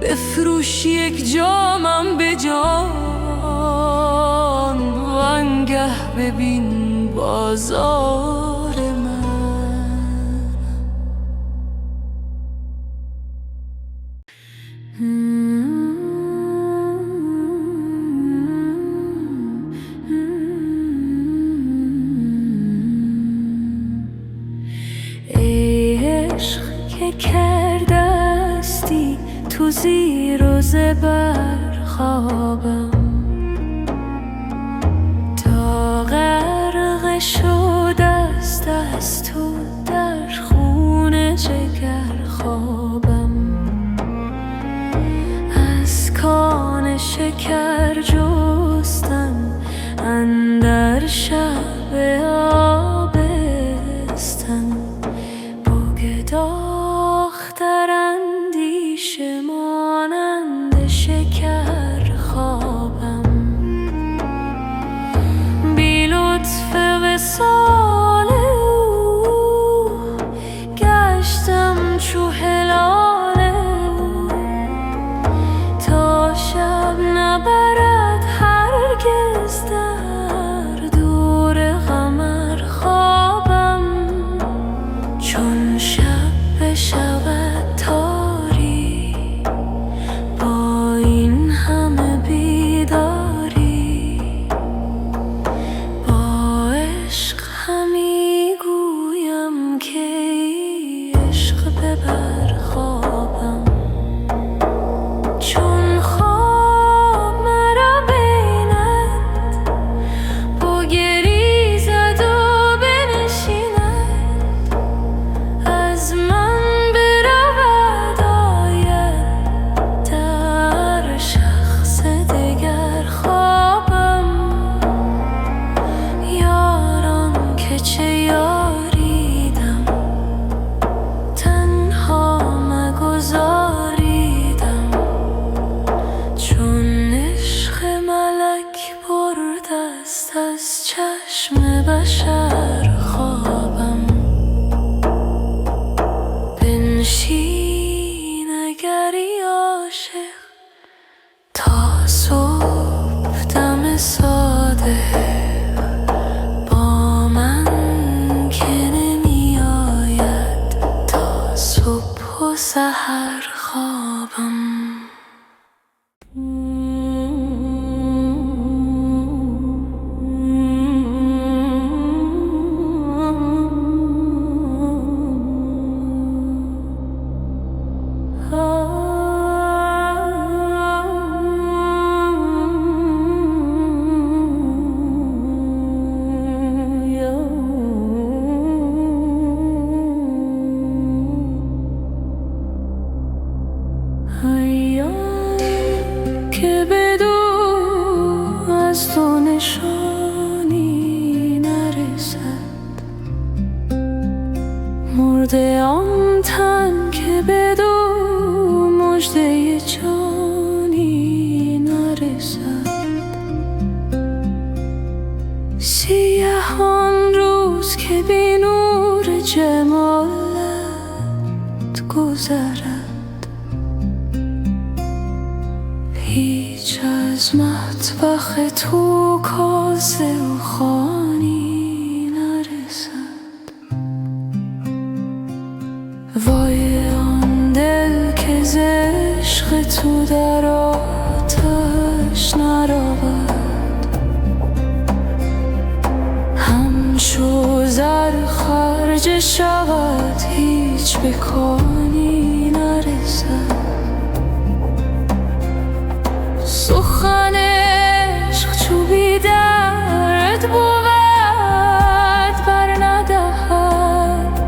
بفروش یک جامم به جان، وانگه ببین بازار من. ای عشق که کردستی تو زیر و زبر خوابم، تا غرق شده است از تو در خون جگر خوابم. از کان شکر جستم اندر شب آبستن، بگداختر اندیشه مانند شکر خوابم. بی لطف وصال او گشتم چو هلال او، تا شب نبرد هرگز در دور قمر خوابم. چون شب بشود تاری با این همه بیداری، با عشق همی گویم که ای عشق ببر خوابم. چون خواب مرا بیند بگریزد و بنشیند، از من برود آید در شخص دگر خوابم. یاران که چه یاریدم تنها مگذاریدم، چون عشق ملک برده است از چشم بشر خوابم. بنشین اگری عاشق تا صبح دم صادق، با من که نمی آید تا صبح و سحر خوابم. که بدو از تو نشانی نرسد، مرده آن تن که بدو مژده جانی نرسد. سیه آن روز که بی نور جمالت گذرد، هیچ از مطبخ تو کاسه و خوانی نرسد. وای آن دل که ز عشق تو در آتش نرود، همچو زر خرج شود هیچ به کانی نرسد. سخن عشق چو بی درد بود بر ندهد،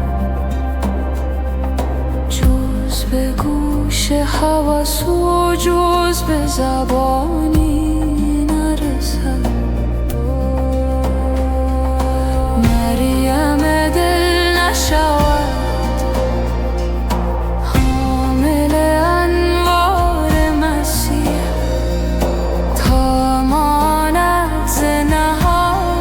جز به گوش هوس و جز به زبانی نرسد. مریم دل نشود حامل انوار مسیح، تا ماند ز نهاد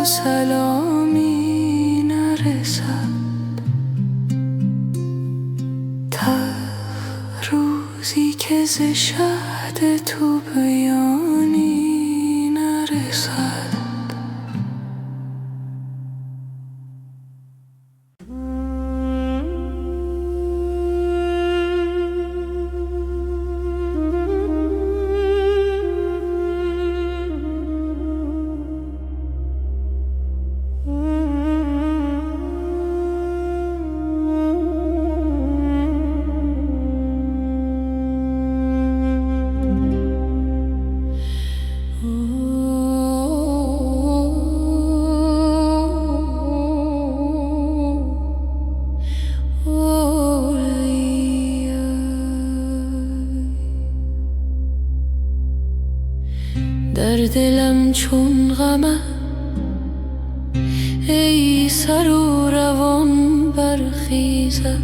سلامی نرسد تا روزی که ز شهد تو بیانی نرسد. در دلم چون غمه ای سر و روان برخیزد،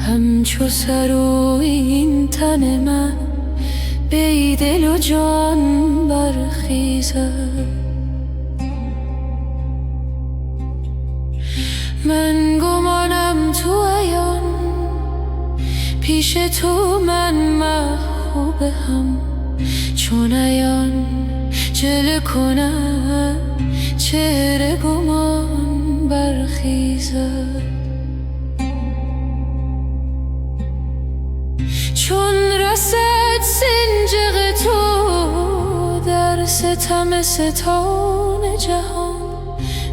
همچو سر و این تن من بی دل و جان برخیزد. من گمانم تو عیان پیش تو من محبوب هم، چون عیان جلوه کنم چهره گمان برخیزد. چون رسد سنجق تو در ستم ستان جهان،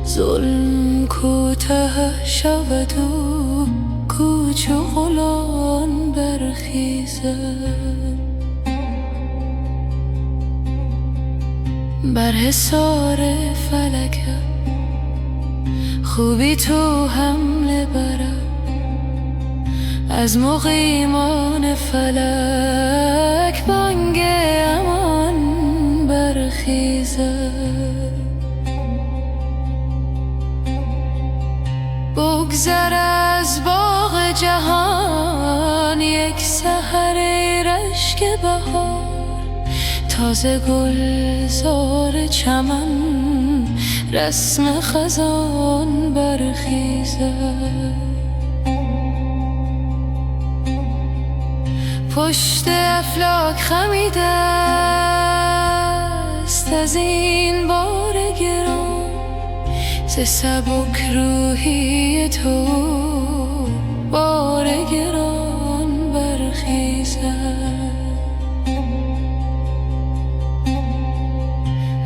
ظلم کوته شود و کوچ و غلان برخیزد. بر حصار فلکم خوبی تو حمله برم، از مقیمان فلک بانگ امان برخیزد. بگذر از باغ جهان یک سحر رشک بهار، تازه گلزار چمن رسم خزان برخیزد. پشت افلاک خمیده است از این بار گران، ز سبک روحی تو بار گران برخیزد.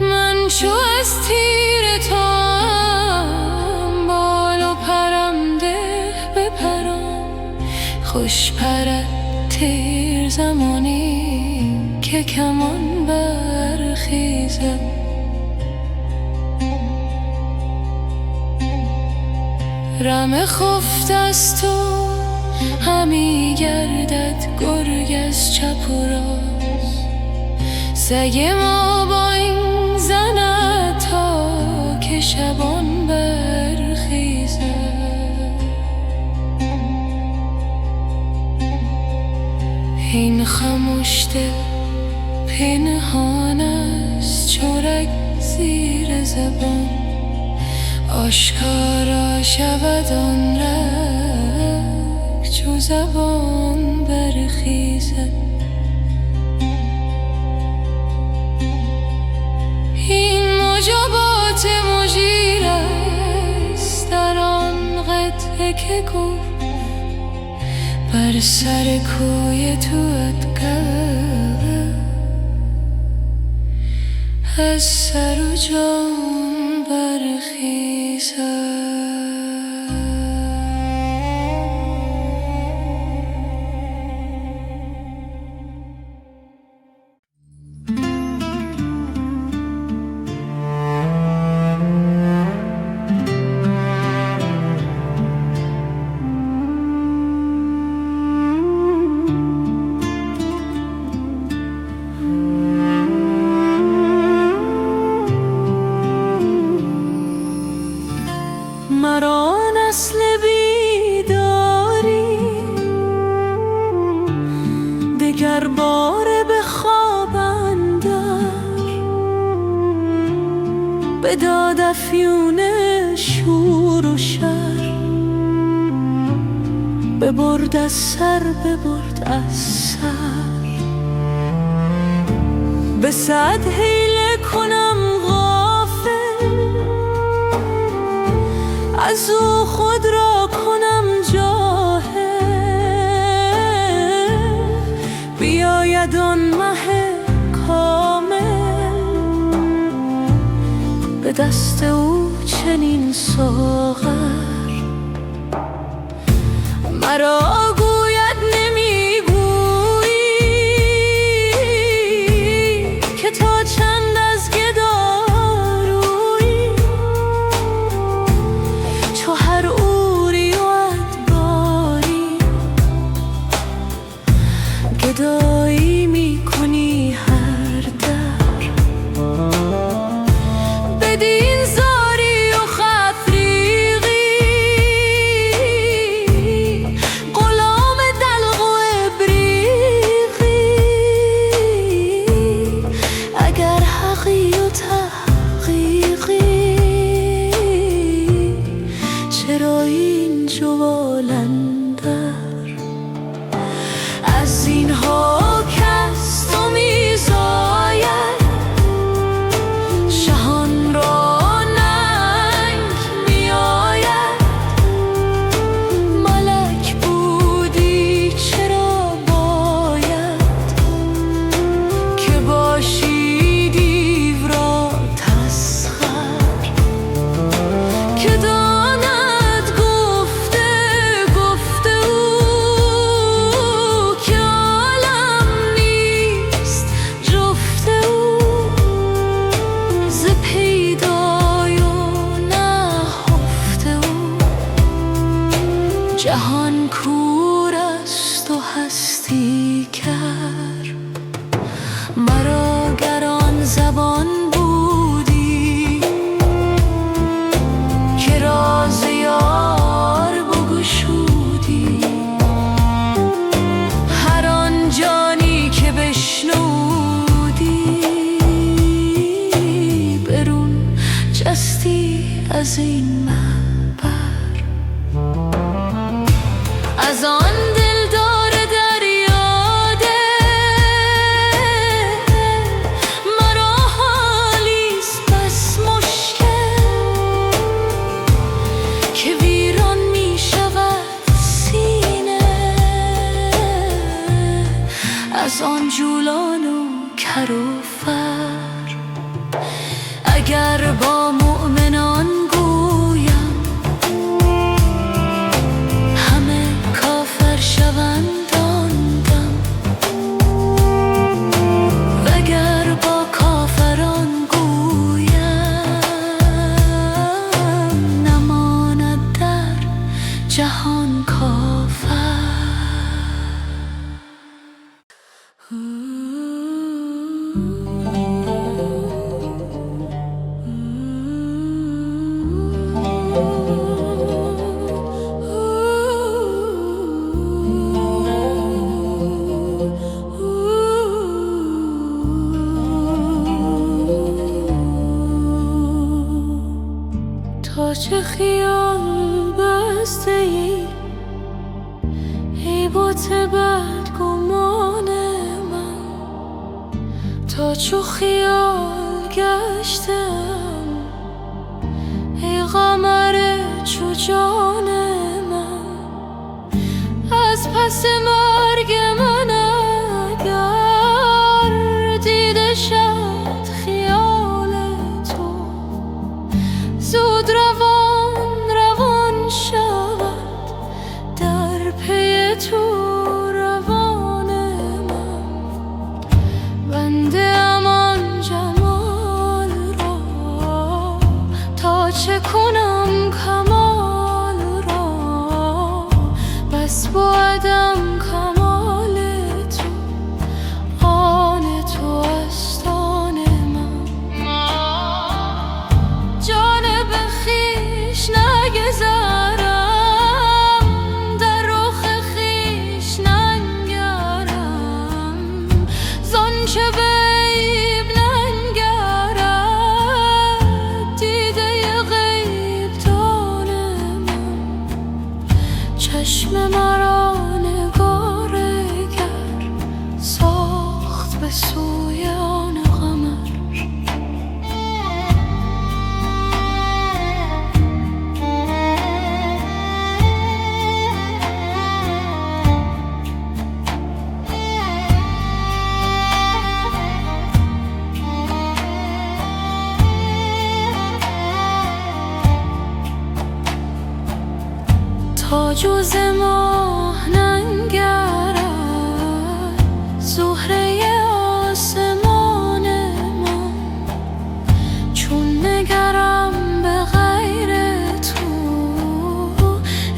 من چو از تیر توام بال و پرم ده بپرم، خوش پرد تیر زمانی که کمان برخیزد. رم خفت از تو همی گردد گرگ از چپ و راست، سگ ما با این زند تا که شبان برخیزد. این خموش دل پنهان است چرک زیر زبان، آشکارا شود آن رگ چو زبان برخیزد. این مجابات مجیر است در آن قطعه که گفت، بر سر کوی تو ادگر از سر و جان برخیزد. به داد افیون شور و شر، ببرد از سر ببرد از سر. به صد حیله کنم غافل، از او خود را کنم جاهل. بیاید آن مه کامل، به دست او چنین ساغر. مرا گوید نمیگویی که تا چند از گدارویی، چو هر عوری و ادباری گدایی میکنی هر در. بدین زاری و خفریقی غلام دلق و ابریقی، اگر حقی و تحقیقی چرا این جوالندر؟ از اینها کس تو میزاید، شهان را ننگ میآید. ملک بودی چرا باید که باشی دیو را تسخر؟ که داند گفته گفته او که عالم نیست جفت او. ز پیدای و نهفته او جهان کور است و هستی کر. مرا گر آن زبان بودی که راز یار بگشودی، هر آن جانی که بشنودی برون جستی از این منبر. از آن دلدار دریاده مرا حالیست بس مشکل، که ویران می شود سینه از آن جولان و کر و فر. اگر با مؤمنان گویم همه کافر شوند آن دم، وگر با کافران گویم نماند در جهان کافر. تا چه خیال بسته ای ای بت بدگمان من، تا چو خیال گشتم ای قمر چو جان من. از پس مرگ من اگر دیده شد خیال تو، زود روان روان شود در پی تو روان من. بنده امان جمال را تا چه کنم کمال را، بس بودم کمال جز ماه ننگرد زهره آسمان ما. چون نگرم به غیر تو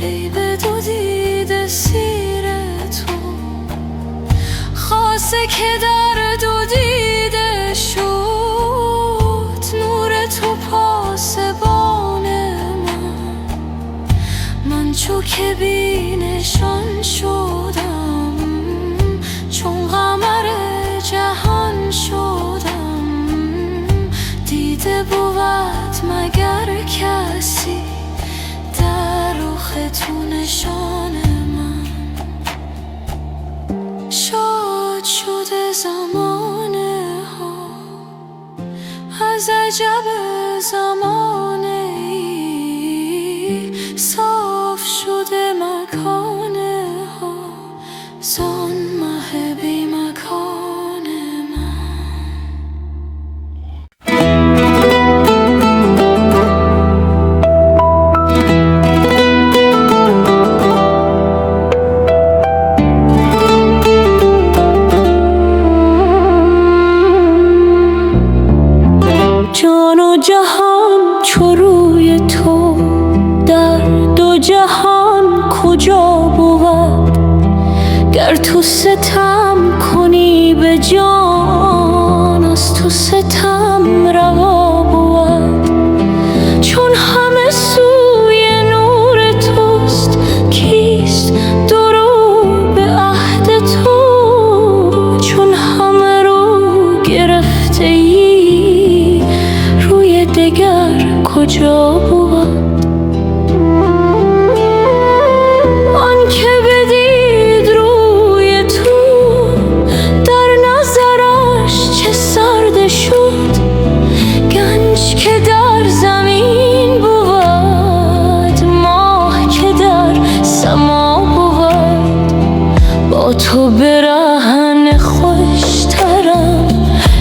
ای به دو دیده سیر تو، خاصه که در دو دیده شد نور تو پاسبان من. چو که بی نشان شدم چون قمر جهان شدم. دیده بود مگر کسی در رخ تو نشان من. شاد شده زمانه ها از عجب زمانه ای، صاف شده مکانه ها زان مه بی مکان من. جان و جهان چو روی تو در دو جهان کجا بود؟ گر تو ستم کنی به جان از تو ستم روا بود. چون همه سوی نور توست کیست درو به عهد تو؟ چون همه رو گرفته ای روی دگر کجا بود؟ آن که بدید روی تو در نظرش چه سرد شد. گنج که در زمین بود ماه که در سما بود. با تو برهن خوشترم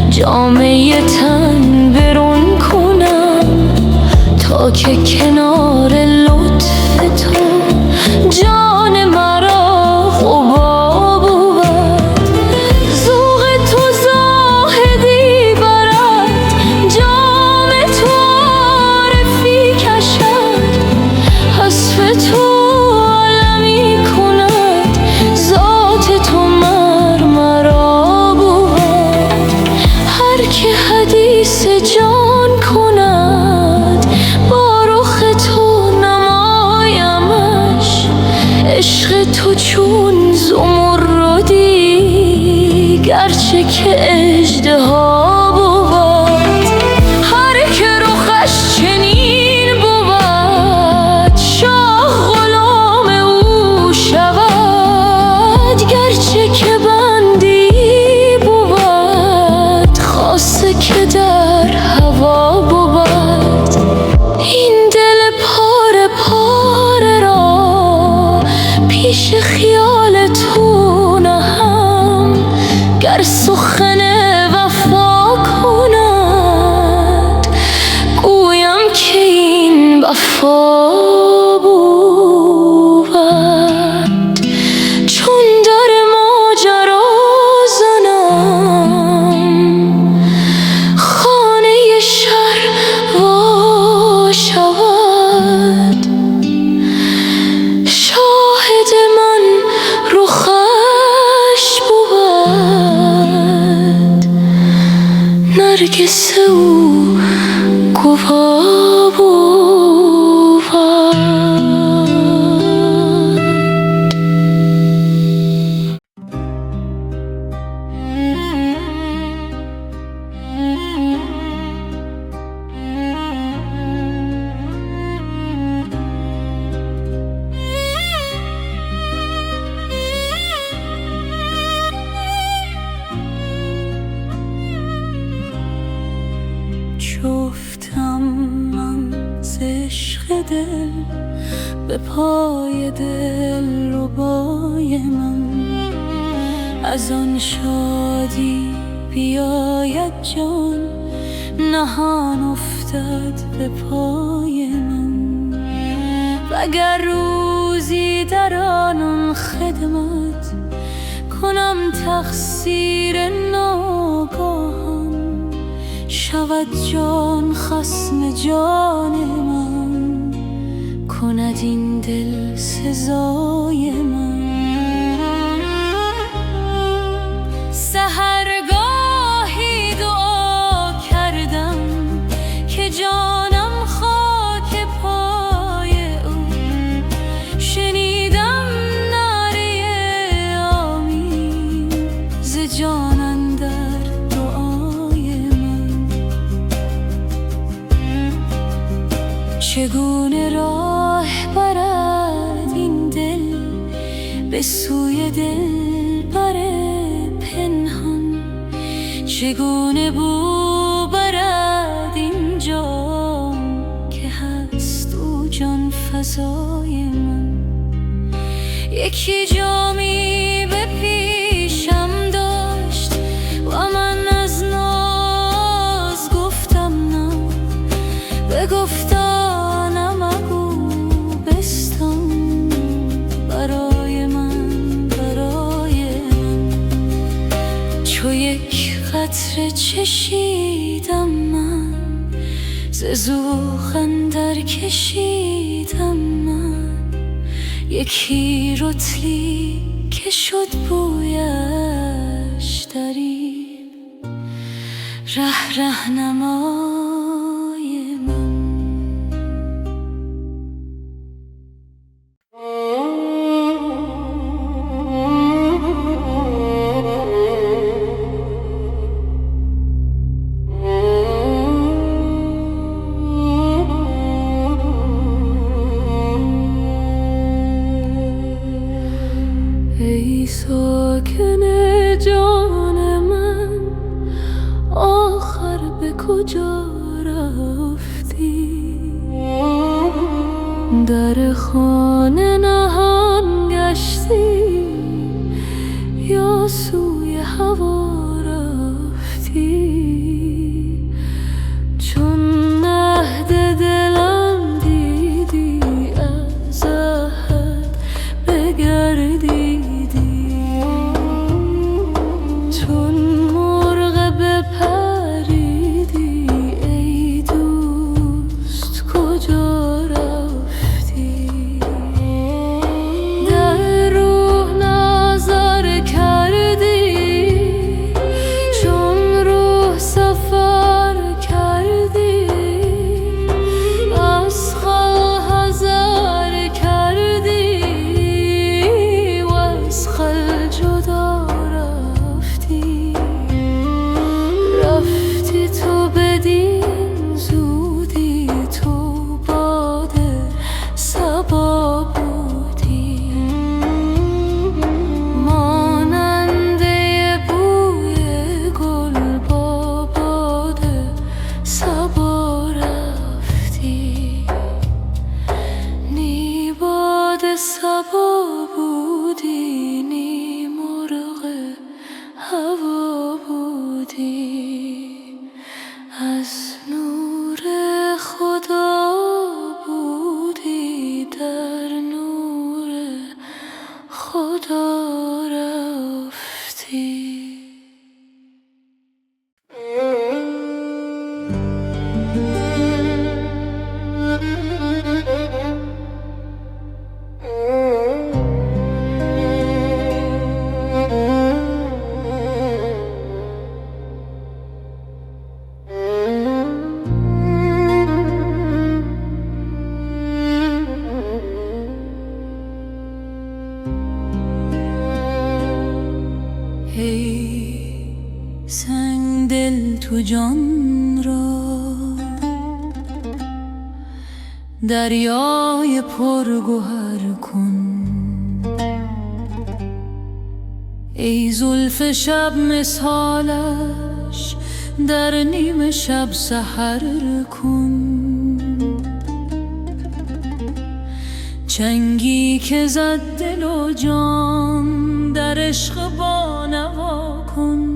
جامه تن برون کنم تا که کنار لطف تو جان مرا قبا بود. ذوق تو زاهدی برد جام تو عارفی کشد. حسب تو عالمی کند ذات تو مرا بود. هر که حدیث جان کند با رخ تو نمایمش. عشق تو چون زمردی گرچه که اژدها بود. هر که رخش چنین بود شاه غلام او شود. گرچه که بندی بود خاصه که در هوا بود. این دل پاره پاره را پیش خیال تو نهم. گر سخن وفا کند گویم که این وفا بود. چون در ماجرا زنم خانه شر وا شود. شاهد من رخش بود نرگس او گوا بود. شفتم من ز عشق دل به پای دل ربای من. از آن شادی بیاید جان نهان افتد به پای من. وگر روزی در آن خدمت کنم تقصیر ناگاهان، شود جان خصم جان من، کند این دل سزای من. سحرگاهی دعا کردم که جانم خاک پای او، شنیدم نعره آمین ز جان اندر دعای من. چگونه راه برد این دل به سوی دلبر پنهان، چگونه بو برد این جام که هست او جان فزای من. یکی جامی به پیشم داشت و من از ناز گفتم نه، بگفتا نمگو بستان برای من، برای من. چو یک قطره چشیدم من، ز ذوق اندر کشیدم من، یکی رطلی که شد بویش دریغ رهنمای من. ای ساکن جان من، آخر به کجا رفتی؟ در خانه نهان گشتی یا سوی هوا رفتی؟ چون عهد دلم دیدی از عهد بگردی، چون مرغ بپریدی ای دوست کجا رفتی؟ در روح نظر کردی چون روح سفر کردی، از خلق حذر کردی و از خلق جدا رفتی. رفتی تو بدین زودی، تو باد صبا بودی، ماننده بوی گل با باد صبا رفتی. نی باد صبا بودی، نی مرغ هوا بودی، از نور خدا بودی، در نور خدا رفتی. ای سنگ دل تو جان را دریای پرگوهر کن، ای زلف شب مثالش در نیم شب سحر کن. چنگی که زد دل و جان در عشق بانوا کن.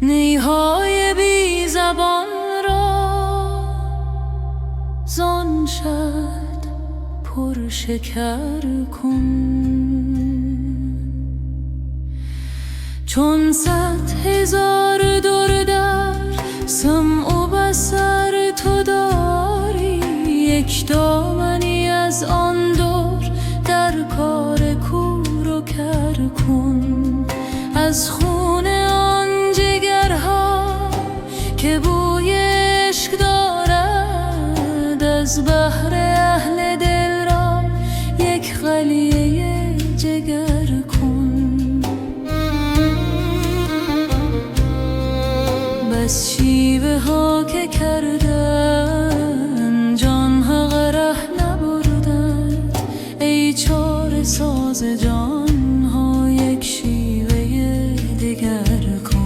نیهای بی زبان را زان شد پر شکر کن. چون 100,000 دور در سمع و بصر تو داری، یک دامنی از آن دور در کار کور و کر کن. از خون آن جگرها که بوی عشق دارد، از بحر اهل دل را یک قلیه جگر کن. بس شیوه ها که کردن جان ها غره نبردن، ای چاره ساز جان ها یک شیوه دیگر کن.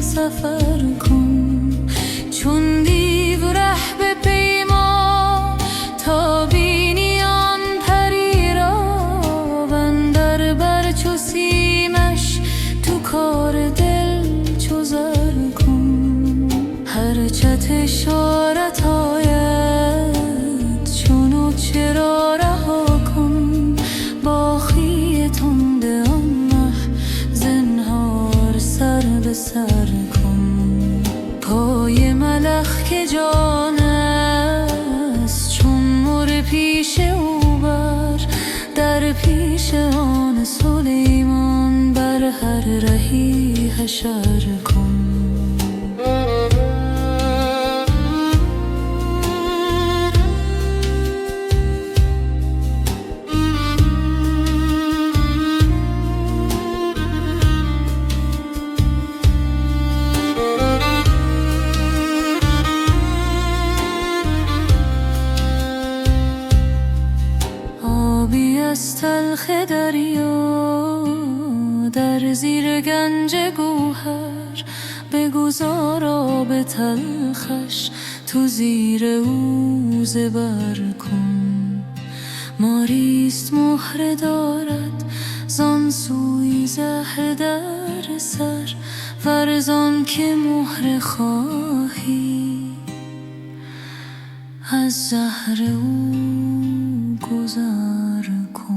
سفر کن چون دیو ره به پیما، تا بینی آن پری را بندر بر چو سیمش، تو کار دل چو زر کن. هر چت اشارت آید چونو چرا رها کن، با خیه تنده آن مه زنهار سر به سر کن. پای ملخ که جان است چون مر پیش او بر، در پیش آن سلیمان بر هر رهی حشر کن. از تلخ دریا در زیر گنج گوهر، بگذار آب تلخش تو زیر او زبر کن. ماریست مهره دارد زان سوی زهر در سر، ورزان که مهره خواهی از زهر او گذر کن.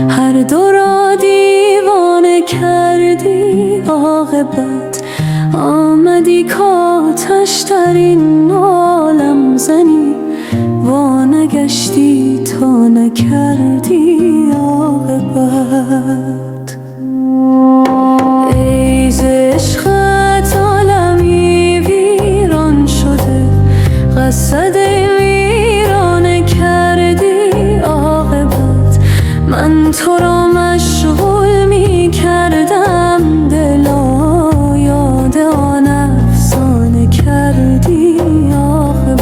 هر دو را دیوانه کردی عاقبت، آمدی کاتش در این عالم زنی، وانگشتی تا نکردی عاقبت. ای ز عشقت عالمی ویران شده، قصد ویرانه کردی عاقبت. من تو را مشغول می کردم دلا، یاد آن افسانه کردی عاقبت.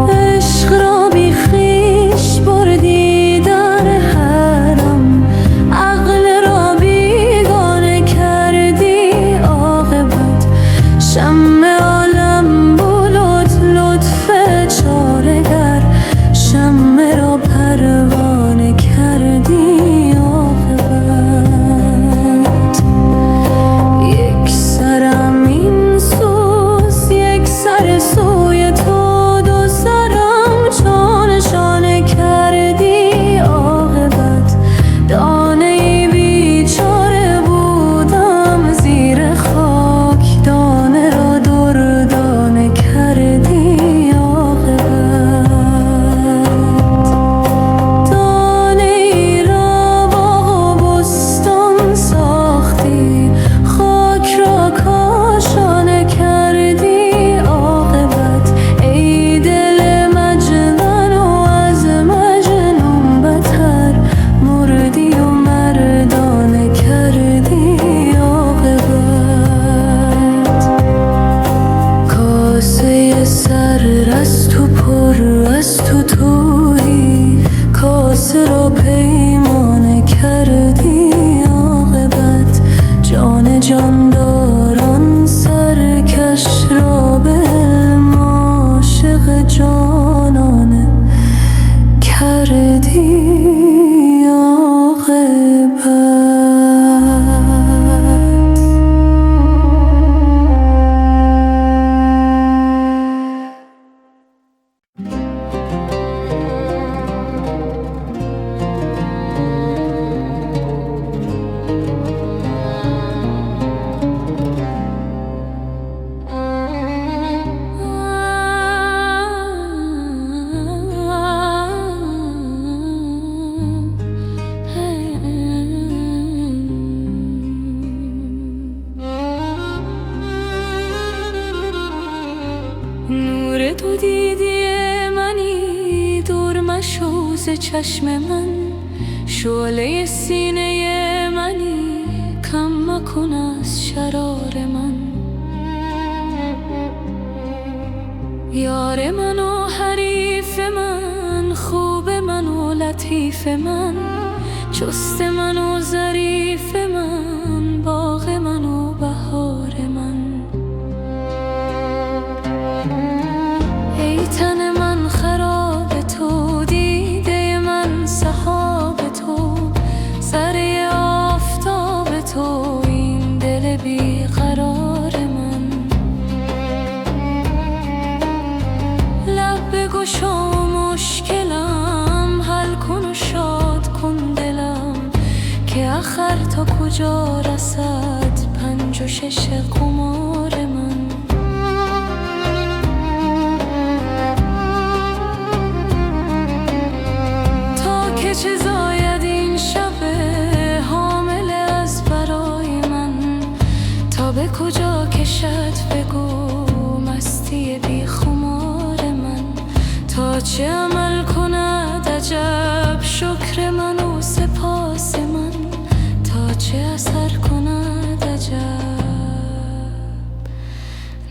عشق را بی خویش بردی در حرم، که تو دیدی منی، دور مشو ز چشم من. شعله سینه منی، کم مکن از شرار من. یار من و حریف من، خوب من و لطیف من، چست من و ظریف من، باغ من و بهار من. ای تن من خراب تو، دیده من سحاب تو، ذره آفتاب تو، این دل بیقرار من. لب بگشا و مشکلم حل کن و شاد کن دلم، که آخر تا کجا رسد 5 و 6 قمار من. تا که چه زاید این شب حامل از برای من، تا به کجا کشد بگو مستی بی خمار من. تا چه عمل کند عجب شکر من و سپاس من، تا چه اثر کند عجب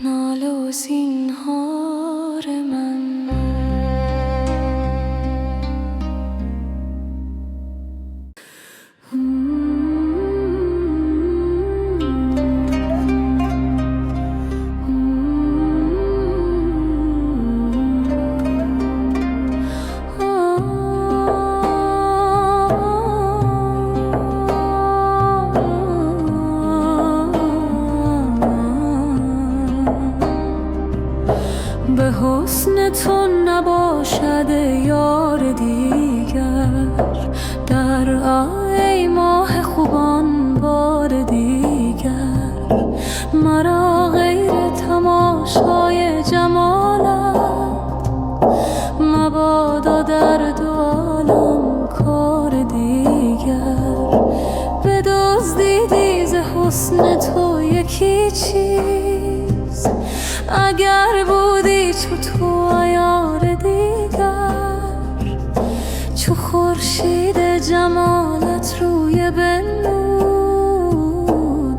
ناله و زینهار من. به حسن تو نباشد یار دیگر، در ای ماه خوبان بار دیگر. مرا غیر تماشای جمالت، مبادا در دو عالم کار دیگر. بدزدیدی ز حسن تو یکی چیز، اگر بودی چو تو عیار دیگر. چو خورشید جمالت روی بنمود،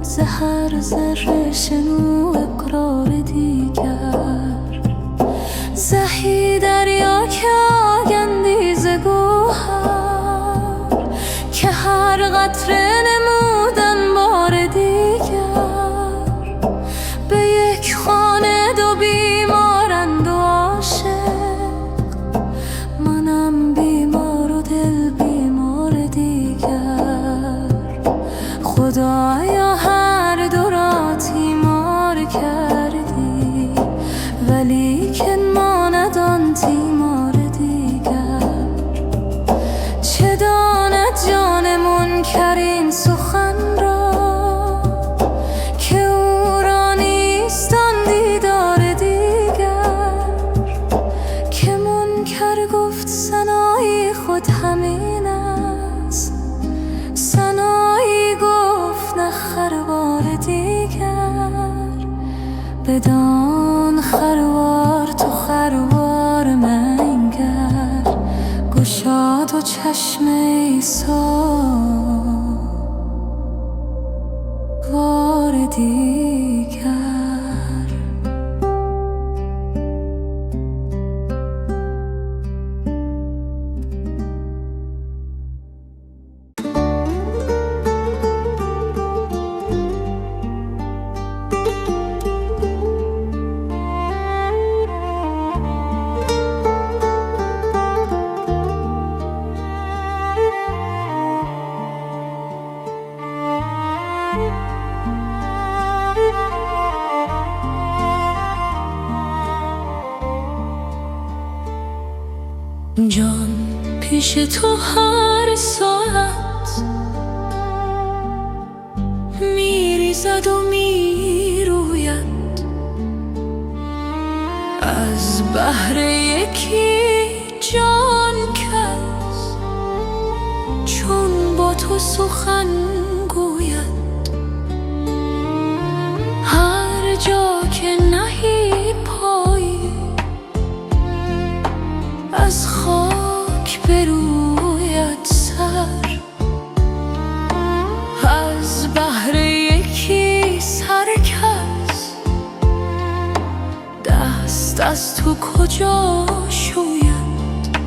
ز هر ذره شنو اقرار دیگر. زهی دریا که آگندی ز گوهر، که هر قطره نمودن بار دیگر. به یک خانه دو بیمارند و عاشق، منم بیمار و دل بیمار دیگر. خدایا هر دو را تیمار کردی، ولیکن ماند آن تیمار دیگر. چه داند جان منکر این سخن را، که او را نیست آن دیدار دیگر. که منکر گفت سنایی خود همین است، سنایی گفت نه خروار دیگر. بدان خروار تو خروار منگر، گشاد و چشم عیسی وار دیگر. جان پیش تو هر ساعت میریزد و میروید، از بهر یکی جان کس چون با تو سخن گوید. هر جا که نهی پایی از تو کجا شوید.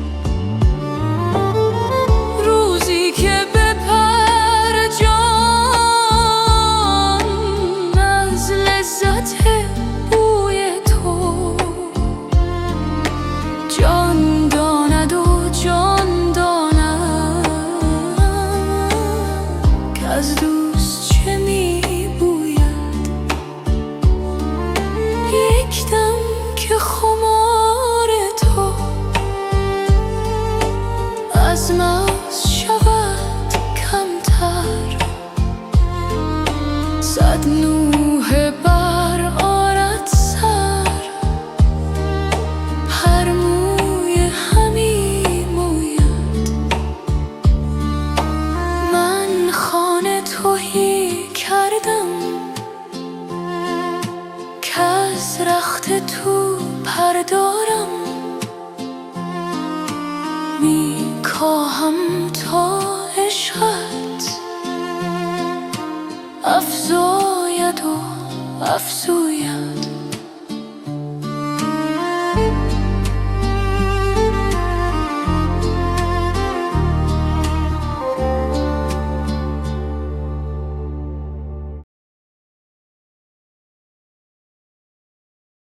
روزی که بپر جان از لذت بوی تو، جان داند و جان داند که از دوست چه می بوید. یک دم که خمار تو از مغز شود کمتر، صد نوحه بر آرد سر، هر موی همی موید. من خانه تهی کردم کز رخت تو پردارم، می کاهم تا عشقت افزاید و افزوید.